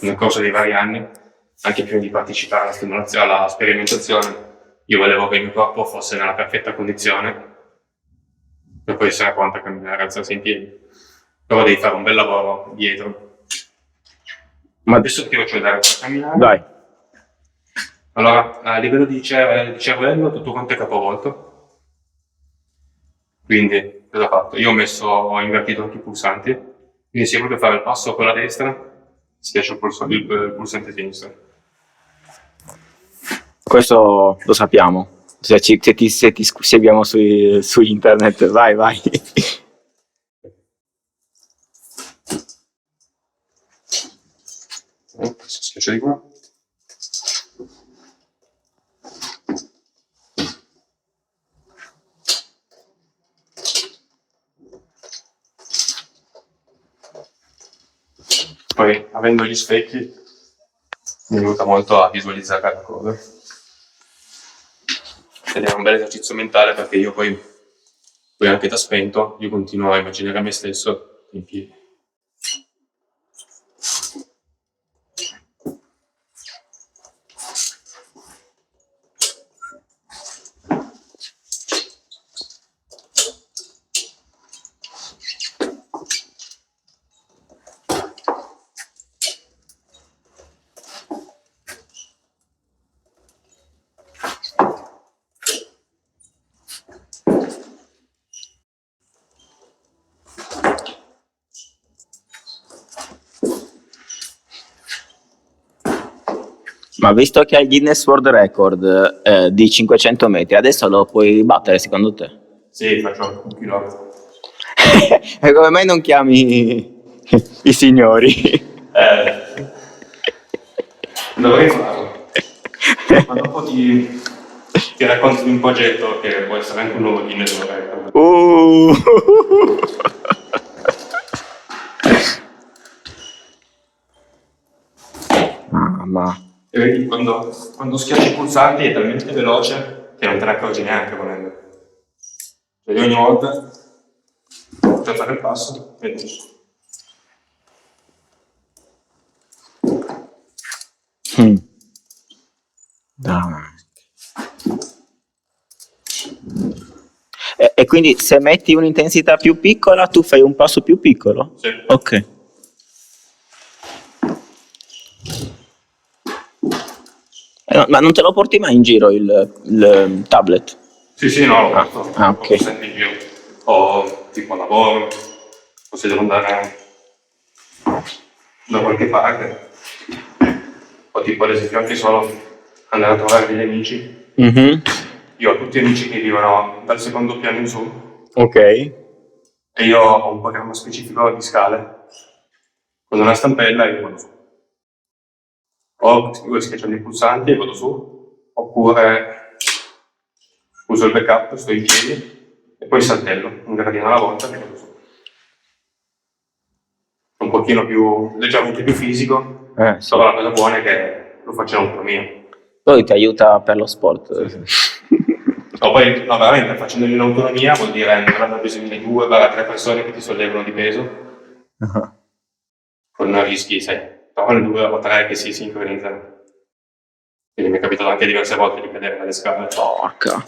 nel corso dei vari anni, anche prima di partecipare alla stimolazione, alla sperimentazione. Io volevo che il mio corpo fosse nella perfetta condizione per poi essere pronto a camminare, alzarsi in piedi. Però devi fare un bel lavoro dietro. Ma adesso ti faccio vedere per camminare. Vai. Allora, a livello di cervello, tutto quanto è capovolto. Quindi cosa ho fatto? Io ho invertito anche i pulsanti, quindi se proprio fare il passo con la destra, schiaccio il pulsante sinistro. Questo lo sappiamo. Se ti seguiamo su internet, vai. Schiaccio di qua. Poi, avendo gli specchi, mi aiuta molto a visualizzare la cosa. Ed è un bel esercizio mentale, perché io poi anche da spento, io continuo a immaginare me stesso in piedi. Ma visto che hai il Guinness World Record di 500 metri, adesso lo puoi battere secondo te? Sì, faccio anche un chilometro. E come mai non chiami i signori? Dovrei farlo. Ma dopo ti racconto di un progetto che può essere anche un nuovo Guinness World Record. Mamma. E vedi, quando schiacci i pulsanti è talmente veloce che non te ne accorgi neanche volendo. Cioè ogni volta per fare il passo, vedi. Dai. E quindi se metti un'intensità più piccola, tu fai un passo più piccolo? Sì. Ok. Ma non te lo porti mai in giro il tablet? Sì, no, lo porto. Ok. Sempre in giro. O tipo al lavoro, o se devo andare da qualche parte. O tipo ad esempio anche solo andare a trovare degli amici. Mm-hmm. Io ho tutti amici che vivono dal secondo piano in su. Ok. E io ho un programma specifico di scale con una stampella e io vado su. O schiacciando i pulsanti e vado su, oppure uso il backup, sto in piedi e poi saltello un gradino alla volta e vado su. Un pochino più, leggermente più fisico, Sì. però la cosa buona è che lo faccio in autonomia. Poi ti aiuta per lo sport. Sì. No, poi, no, veramente, facendolo in autonomia vuol dire non aver bisogno di 2-3 persone che ti sollevano di peso, con rischi, sai, trovare 2 o 3 che si sincronizzano. Quindi mi è capitato anche diverse volte di cadere dalle scale. Porca.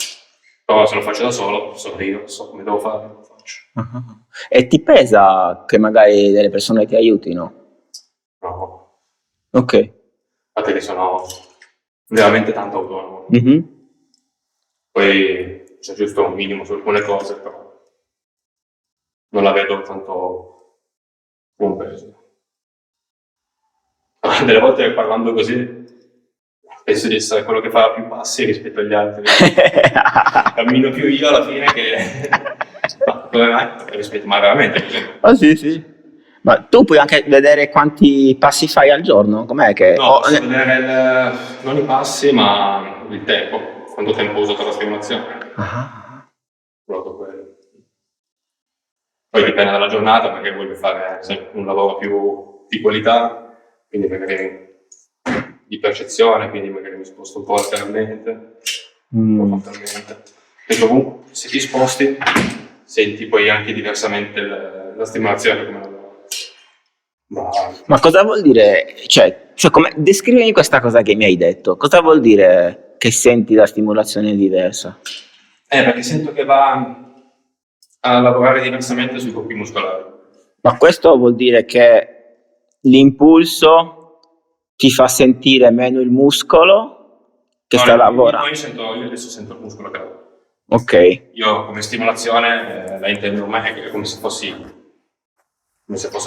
Però se lo faccio da solo, sorrido, so come devo fare, lo faccio. E ti pesa che magari delle persone ti aiutino? No, Ok. infatti che sono veramente tanto autonomo. Mm-hmm. Poi c'è giusto un minimo su alcune cose, però non la vedo tanto un peso. Delle volte parlando così penso di essere quello che fa più passi rispetto agli altri. Cammino più io alla fine che... Ma come mai? Rispetto, ma veramente così. Oh sì. Ma tu puoi anche vedere quanti passi fai al giorno? Com'è che... No, posso vedere non i passi, ma il tempo. Quanto tempo uso per la stimolazione. Proprio quello. Poi dipende dalla giornata, perché voglio fare un lavoro più di qualità, quindi magari di percezione, quindi magari mi sposto un po' lateralmente, un po' frontalmente. E comunque, se ti sposti, senti poi anche diversamente la stimolazione come lavora. Ma cosa vuol dire? Cioè come, descrivimi questa cosa che mi hai detto. Cosa vuol dire che senti la stimolazione diversa? Perché sento che va a lavorare diversamente sui gruppi muscolari. Ma questo vuol dire che l'impulso ti fa sentire meno il muscolo che sta lavorando? Io adesso sento il muscolo che lavora. Ok. Io come stimolazione la intendo ormai come se fosse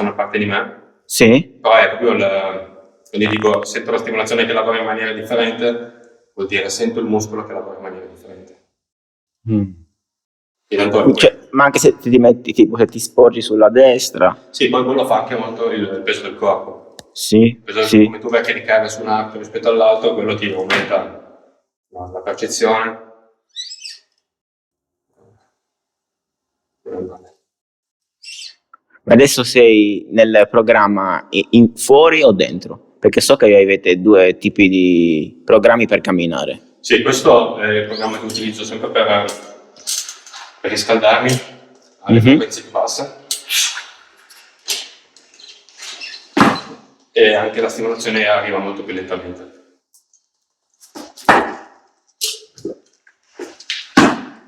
una parte di me, Sì? però è proprio quando io dico sento la stimolazione che lavora in maniera differente, vuol dire sento il muscolo che lavora in maniera differente. E tanto è Cioè, ma anche se ti metti, tipo se ti sporgi sulla destra. sì, poi quello fa anche molto il peso del corpo. Sì, Il peso del sì. come tu vai a caricare su un arco rispetto all'altro, quello ti aumenta la percezione. Ma adesso sei nel programma fuori o dentro? Perché so che avete due tipi di programmi per camminare. Sì, questo è il programma che utilizzo sempre per riscaldarmi alle frequenze più basse. E anche la stimolazione arriva molto più lentamente.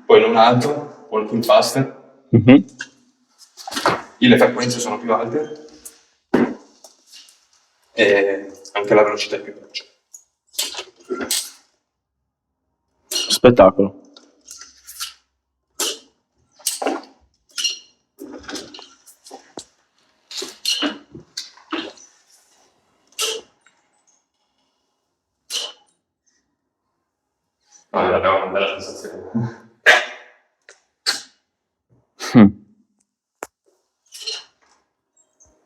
Poi in un altro, molto più basse, le frequenze sono più alte e anche la velocità è più veloce. Spettacolo. No, è davvero una bella sensazione.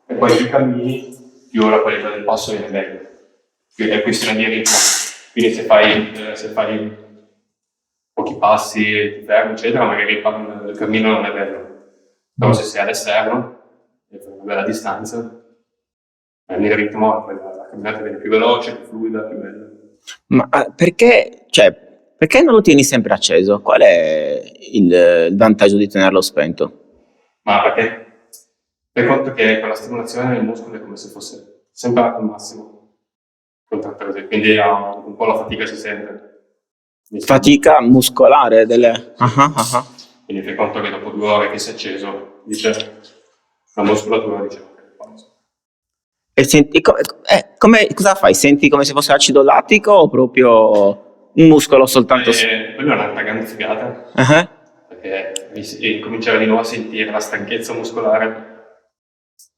E poi più cammini, più la qualità del passo viene meglio. Quindi è questione di ritmo. Quindi se fai pochi passi, ti fermi, eccetera, magari il cammino non è bello. Però se sei all'esterno e fai una bella distanza, nel ritmo poi la camminata viene più veloce, più fluida, più bella. Ma perché non lo tieni sempre acceso? Qual è il vantaggio di tenerlo spento? Ma perché fai conto che con la stimolazione il muscolo è come se fosse sempre al massimo, quindi un po' la fatica si sente. Fatica muscolare delle... Quindi fai conto che dopo 2 ore che sei acceso, dice la muscolatura dice ok, pausa. E senti, cosa fai? Senti come se fosse acido lattico o proprio un muscolo soltanto... Quella è un'altra grande figata, perché cominciare di nuovo a sentire la stanchezza muscolare,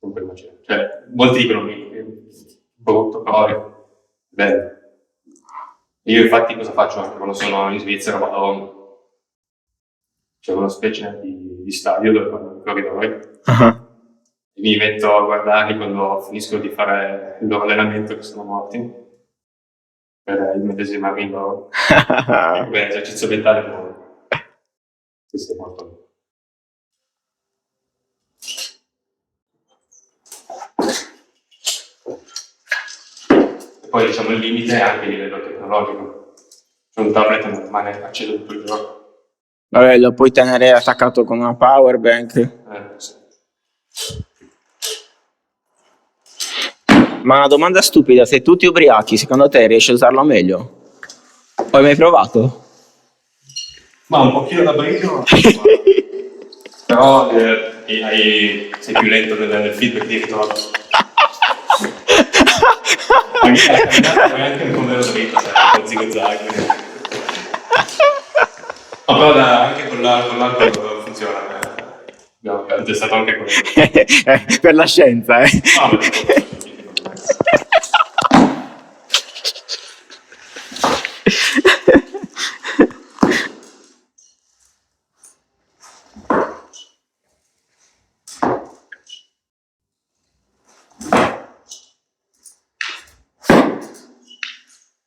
non puoi immaginare. Cioè, molti dicono che è brutto, però è bello. Io infatti cosa faccio anche quando sono in Svizzera? C'è una specie di stadio dove fanno i corridori e mi metto a guardarli quando finiscono di fare il loro allenamento che sono morti per immedesimarmi in loro. Beh, esercizio mentale buono. Sì, è molto. E poi diciamo il limite è anche a livello tecnologico. C'è un tablet non rimane acceso tutto il giorno. Vabbè, lo puoi tenere attaccato con una power bank. Sì. Ma una domanda stupida, se tutti ubriachi, secondo te riesci a usarlo meglio? Hai mai provato? Ma un pochino da brivio, però sei più lento nel feedback di ritorno. Anche la camminata puoi anche con meno dritto, sai, con zig-zag. No, però anche con l'alcol funziona. Abbiamo testato anche quello. Per la scienza,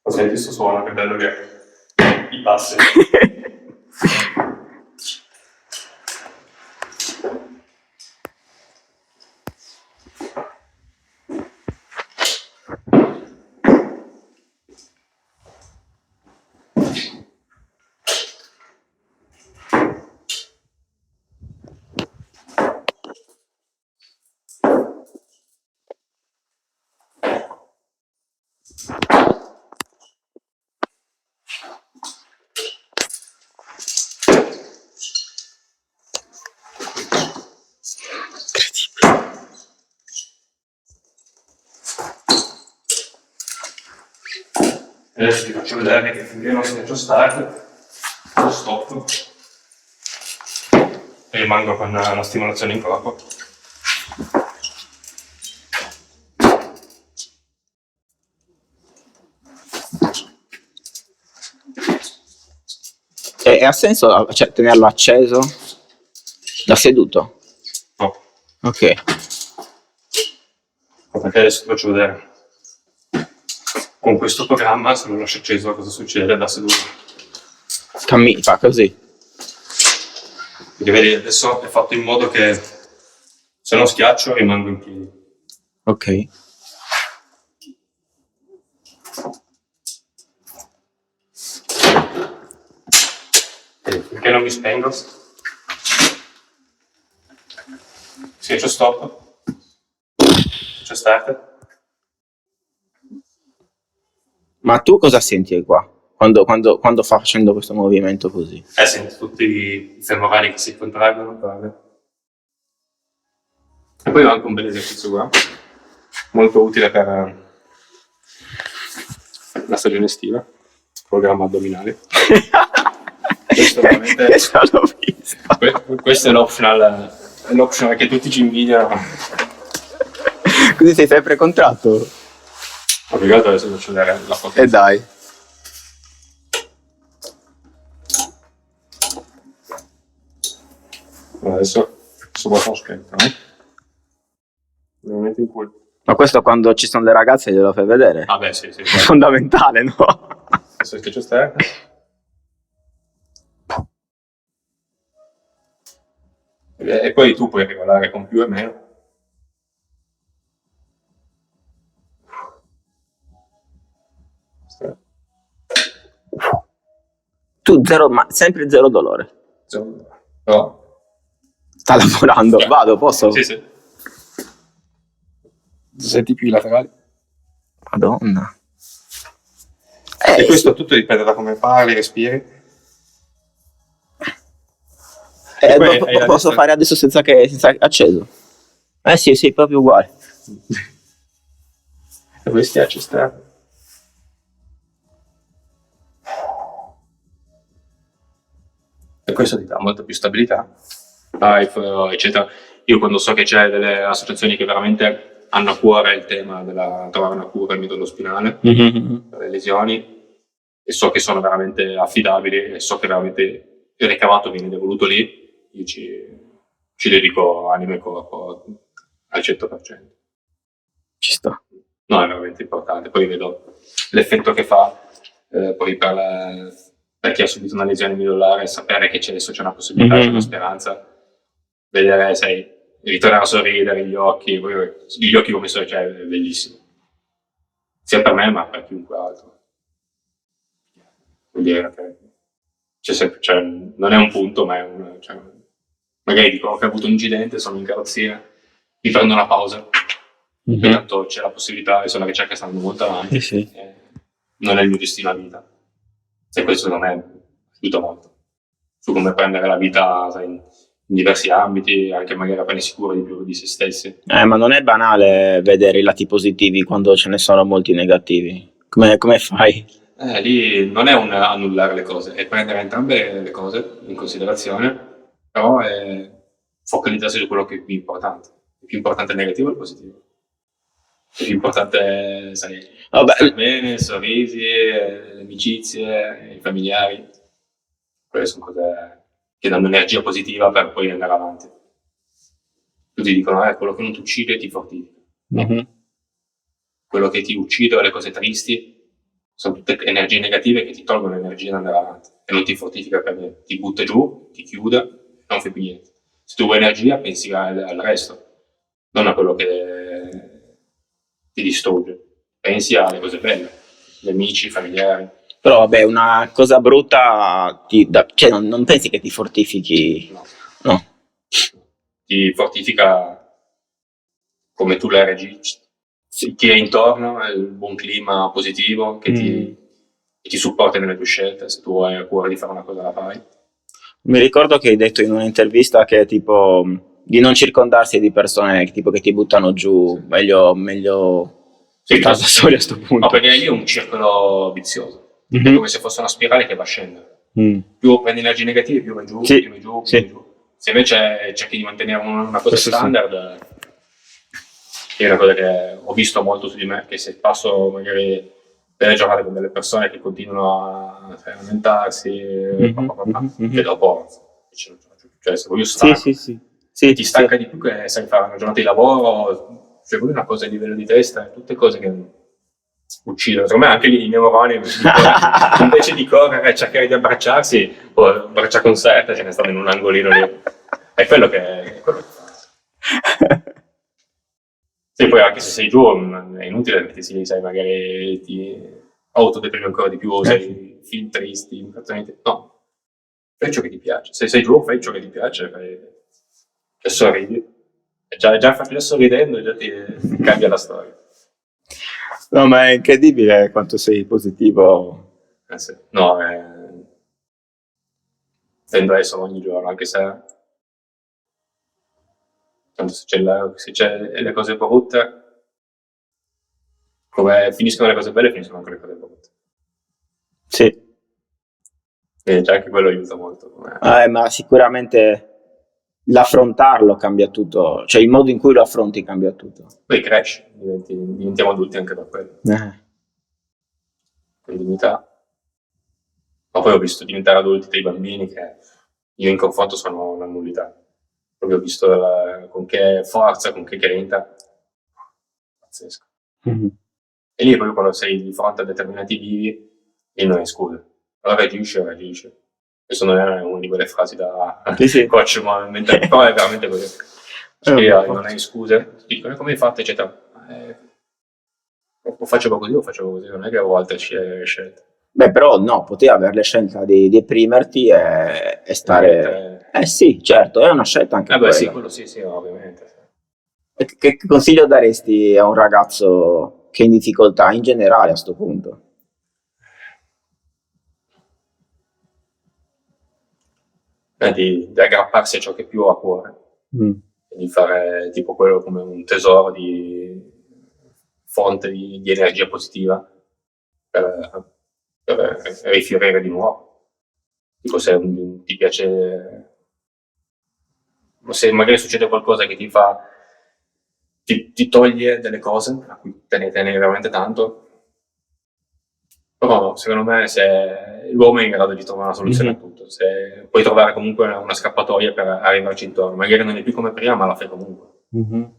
No, senti questo suono, che bello che è. I passi. Adesso ti faccio vedere che finché non si faccio start, lo stop. rimango con la stimolazione in corpo. E ha senso tenerlo acceso da seduto? No, Ok. perché adesso ti faccio vedere. Con questo programma, se lo lascio acceso, cosa succede da seduto? Fa così. Perché vedi, adesso è fatto in modo che se non schiaccio rimango in piedi. Ok. Perché non mi spengo? Schiaccio stop. Schiaccio start. Ma tu cosa senti qua? Quando fa facendo questo movimento così? Senti tutti i femorali che si contraggono. E poi ho anche un bel esercizio qua, molto utile per la stagione estiva, programma addominali. Questo veramente... l'ho visto. Questo è l'optional che tutti ci invidiano. Così sei sempre contratto? Obbligato, adesso faccio vedere la foto. E dai. Adesso guarda lo schermo, no? Veramente in culo. Ma questo quando ci sono le ragazze glielo fai vedere? Ah beh, sì. È fondamentale, no? Adesso schiaccio start. E poi tu puoi regolare con più e meno. Tu sempre zero dolore. No. Sta lavorando. Vado, posso? Sì. Senti più i laterali. Madonna. E questo tutto dipende da come parli, respiri. Posso fare adesso senza acceso? Sì, proprio uguale. E poi schiacci start. E questo ti dà molta più stabilità, eccetera. Io quando so che c'è delle associazioni che veramente hanno a cuore il tema della trovare una cura al midollo spinale per le lesioni, e so che sono veramente affidabili e so che veramente il ricavato viene devoluto lì, io ci dedico anima e corpo al 100%. Ci sta. No, è veramente importante. Poi vedo l'effetto che fa poi per chi ha subito una lesione midollare, sapere che adesso c'è una possibilità, c'è una speranza, vedere, ritornare a sorridere, gli occhi come sono, è bellissimo. Sia per me, ma per chiunque altro. Vuol dire che non è un punto, ma è magari dico che ho avuto un incidente, sono in carrozzina, mi prendo una pausa, intanto c'è la possibilità, e sono alla ricerca, stanno molto avanti, non è il mio destino a vita. E questo secondo me aiuta molto su come prendere la vita in diversi ambiti, anche magari a prendere sicuro di più di se stessi. Ma non è banale vedere i lati positivi quando ce ne sono molti negativi. Come fai? Lì non è un annullare le cose, è prendere entrambe le cose in considerazione, però è focalizzarsi su quello che è più importante. Il più importante è il negativo o il positivo? Il più importante è, stare bene, sorrisi, le amicizie, i familiari. Quelle sono cose che danno energia positiva per poi andare avanti. Tutti dicono, quello che non ti uccide ti fortifica. Quello che ti uccide o le cose tristi sono tutte energie negative che ti tolgono energia da andare avanti e non ti fortifica per niente. Ti butta giù, ti chiude, non fai più niente. Se tu vuoi energia, pensi al resto, non a quello che ti distrugge. Pensi alle cose belle, gli amici, i familiari. Però vabbè, una cosa brutta, non pensi che ti fortifichi? No. Ti fortifica come tu la reagisci. Chi è intorno, è il buon clima positivo che ti supporta nelle tue scelte. Se tu hai a cuore di fare una cosa, la fai. Mi ricordo che hai detto in un'intervista che tipo di non circondarsi di persone tipo che ti buttano giù, meglio da soli a sto punto. No, perché lì è un circolo vizioso. È come se fosse una spirale che va a scendere. Più prendi energie negative, più vai giù, più vai giù. Se invece cerchi di mantenere una cosa Sì, sì. standard, è una cosa che ho visto molto su di me, che se passo magari delle giornate con delle persone che continuano a lamentarsi, che dopo cioè se voglio Sì, stanco, sì, sì. Sì, ti stanca di più che sai fare una giornata di lavoro, cioè poi una cosa a livello di testa, tutte cose che uccidono. Secondo me anche lì i neuroni invece di correre e cercare di abbracciarsi, o abbracciare con setta, ce ne stanno in un angolino lì. È quello che fa. Sì, poi anche se sei giù è inutile che si sai, magari ti autodeprimi ancora di più, sei film tristi, no, fai ciò che ti piace. Se sei giù, fai ciò che ti piace, che sorridi. E già sorridendo già ti cambia la storia. No, ma è incredibile quanto sei positivo. Sì. No, tendo a essere ogni giorno, anche se tanto se c'è le cose brutte, come finiscono le cose belle, finiscono anche le cose brutte. Sì. E già anche quello aiuta molto. Ma sicuramente l'affrontarlo cambia tutto, cioè il modo in cui lo affronti cambia tutto. Poi cresci, diventiamo adulti anche per quello. Con dignità. Ma poi ho visto diventare adulti dei bambini che io in confronto sono una nullità. Proprio ho visto con che forza, con che grinta. Pazzesco. E lì poi quando sei di fronte a determinati vivi, lì non hai scuse. Allora reagisci. Questo non è una di quelle frasi da coach, ma però è veramente così. Non hai scuse, ti dicono come hai fatto, eccetera. O facevo così, non è che avevo altre scelte. Beh, però no, potevi avere la scelta di deprimerti e stare... sì, certo, è una scelta anche quella. Sì, quello sì, ovviamente. Che consiglio daresti a un ragazzo che è in difficoltà in generale a sto punto? Di aggrapparsi a ciò che più ha a cuore, di fare tipo quello come un tesoro di fonte di energia positiva per rifiorire di nuovo. Tipo se ti piace, se magari succede qualcosa che ti toglie delle cose a cui tenevi veramente tanto, però secondo me se l'uomo è in grado di trovare una soluzione a tutto, se puoi trovare comunque una scappatoia per arrivarci intorno, magari non è più come prima ma la fai comunque.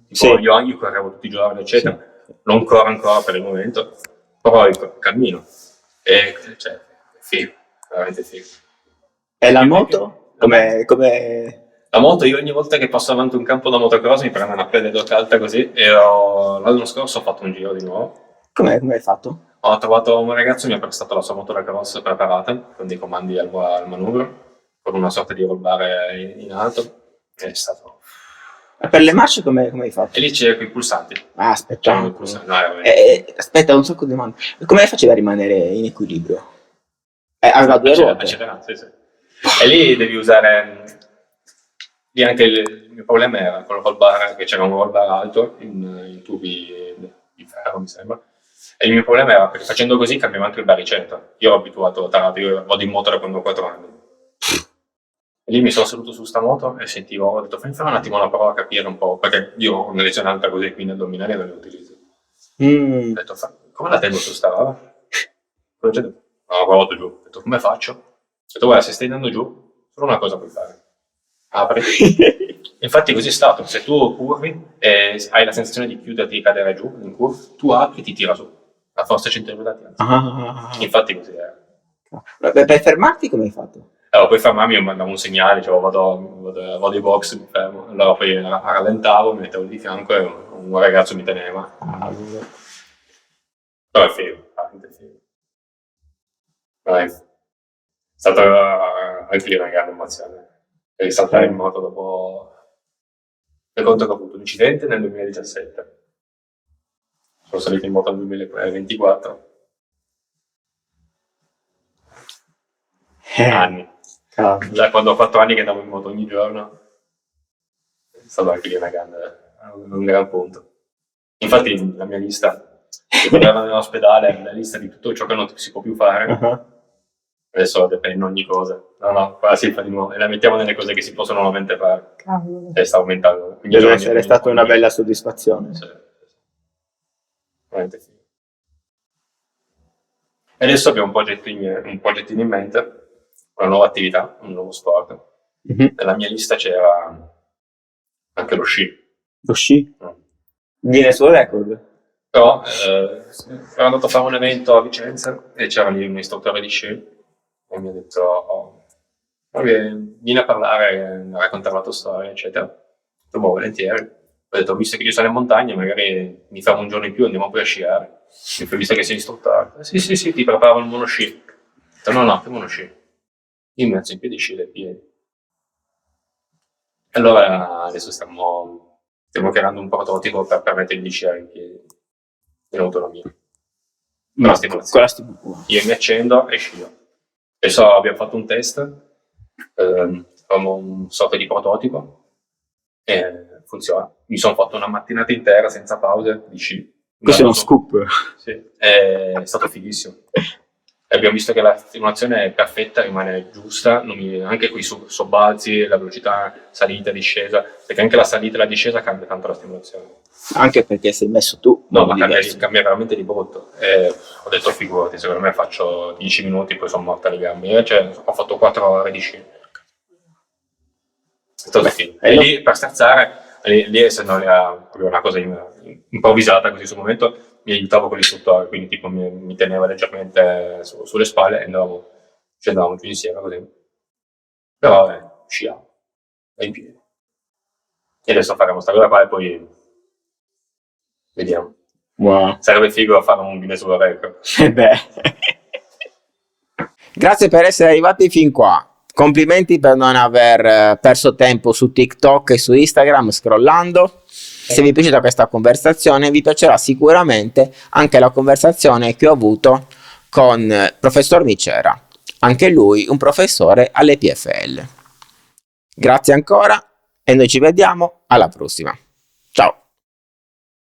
Tipo io correvo tutti i giorni eccetera, non corro ancora per il momento, però cammino e cioè è figo, veramente figo. E la moto? Come... La moto, io ogni volta che passo avanti un campo da motocross mi prendo una pelle d'occa alta così e l'anno scorso ho fatto un giro di nuovo. Come hai fatto? Ho trovato un ragazzo che mi ha prestato la sua moto da cross preparata con dei comandi al manubrio, con una sorta di roll bar in alto. È stato... Per le marce come hai fatto? E lì c'è quei pulsanti. Aspetta. Aspetta, un sacco di domande. Come faceva a rimanere in equilibrio? Aveva due ruote? Sì. E lì devi usare... Lì anche il mio problema era con il roll bar, che c'era un roll bar alto in tubi di ferro, mi sembra. E il mio problema era perché facendo così cambiava anche il baricentro. Io ero abituato, tarato, io vado in moto da quando ho 4 anni. E lì mi sono seduto su sta moto e sentivo, ho detto fai un attimo una prova a capire un po', perché io ho una lezione alta così, quindi addominali non li utilizzo. Ho detto, come la tengo su sta roba? Ho provato giù, ho detto come faccio? Ho detto guarda, se stai andando giù, solo una cosa puoi fare. Apri. Infatti così è stato, se tu curvi e hai la sensazione di chiuderti e cadere giù in curva, tu apri e ti tira su, la forza centripetale ti alza. Infatti così è. Per fermarti come hai fatto? Allora poi fermarmi io mandavo un segnale, cioè vado ai box, mi fermo, allora poi rallentavo, mi mettevo di fianco e un ragazzo mi teneva. Però è figo, veramente figo. È stato anche lì una grande emozione. Per saltare in moto dopo... Per conto che ho avuto un incidente nel 2017. Sono salito in moto nel 2024. Anni. Da quando ho 4 anni che andavo in moto ogni giorno, è stato anche lì un gran punto. Infatti la mia lista, quando ero nell'ospedale, la lista di tutto ciò che non si può più fare, Adesso dipende in ogni cosa. No, qua si fa di nuovo. E la mettiamo nelle cose che si possono nuovamente fare. E sta aumentando. Deve essere stata una bella soddisfazione. Sì. Veramente sì. E adesso abbiamo un progettino in mente, una nuova attività, un nuovo sport. Nella mia lista c'era anche lo sci. Lo sci? Guinness World Record? Però ero andato a fare un evento a Vicenza e c'era lì un istruttore di sci e mi ha detto vieni a parlare, a raccontare la tua storia, eccetera. Ho detto, volentieri. Ho detto, visto che io sono in montagna, magari mi fermo un giorno in più, andiamo poi a sciare. E poi, visto che sei istruttore, sì, ti preparo il monosci. Ho detto, no, che monosci? In mezzo in piedi sci dai piedi. E allora adesso stiamo creando un prototipo per permettere di sciare in piedi, in autonomia. Con la stimolazione. Io mi accendo e scio. Adesso abbiamo fatto un test, facciamo un sorta di prototipo e funziona. Mi sono fatto una mattinata intera senza pause di sci. Questo è uno scoop. Sì, è stato fighissimo. E abbiamo visto che la stimolazione è perfetta, rimane giusta, anche con i sobbalzi, la velocità salita, discesa, perché anche la salita e la discesa cambia tanto la stimolazione. Anche perché sei messo tu. No, ma cambia veramente di brutto. Ho detto figurati, secondo me faccio 10 minuti poi sono morta le gambe. Invece ho fatto 4 ore di sci. È stato figo. E lì per sterzare, lì essendo proprio una cosa improvvisata così sul momento, mi aiutavo con l'istruttore, quindi tipo mi teneva leggermente sulle spalle e ci andavamo giù insieme così. Però sciavo, è in piedi. E adesso faremo sta cosa qua e poi vediamo. Wow. Sarebbe figo fare un Guinness World Record. Grazie per essere arrivati fin qua. Complimenti per non aver perso tempo su TikTok e su Instagram scrollando. Se vi è piaciuta questa conversazione, vi piacerà sicuramente anche la conversazione che ho avuto con professor Micera, anche lui un professore all'EPFL. Grazie ancora e noi ci vediamo alla prossima.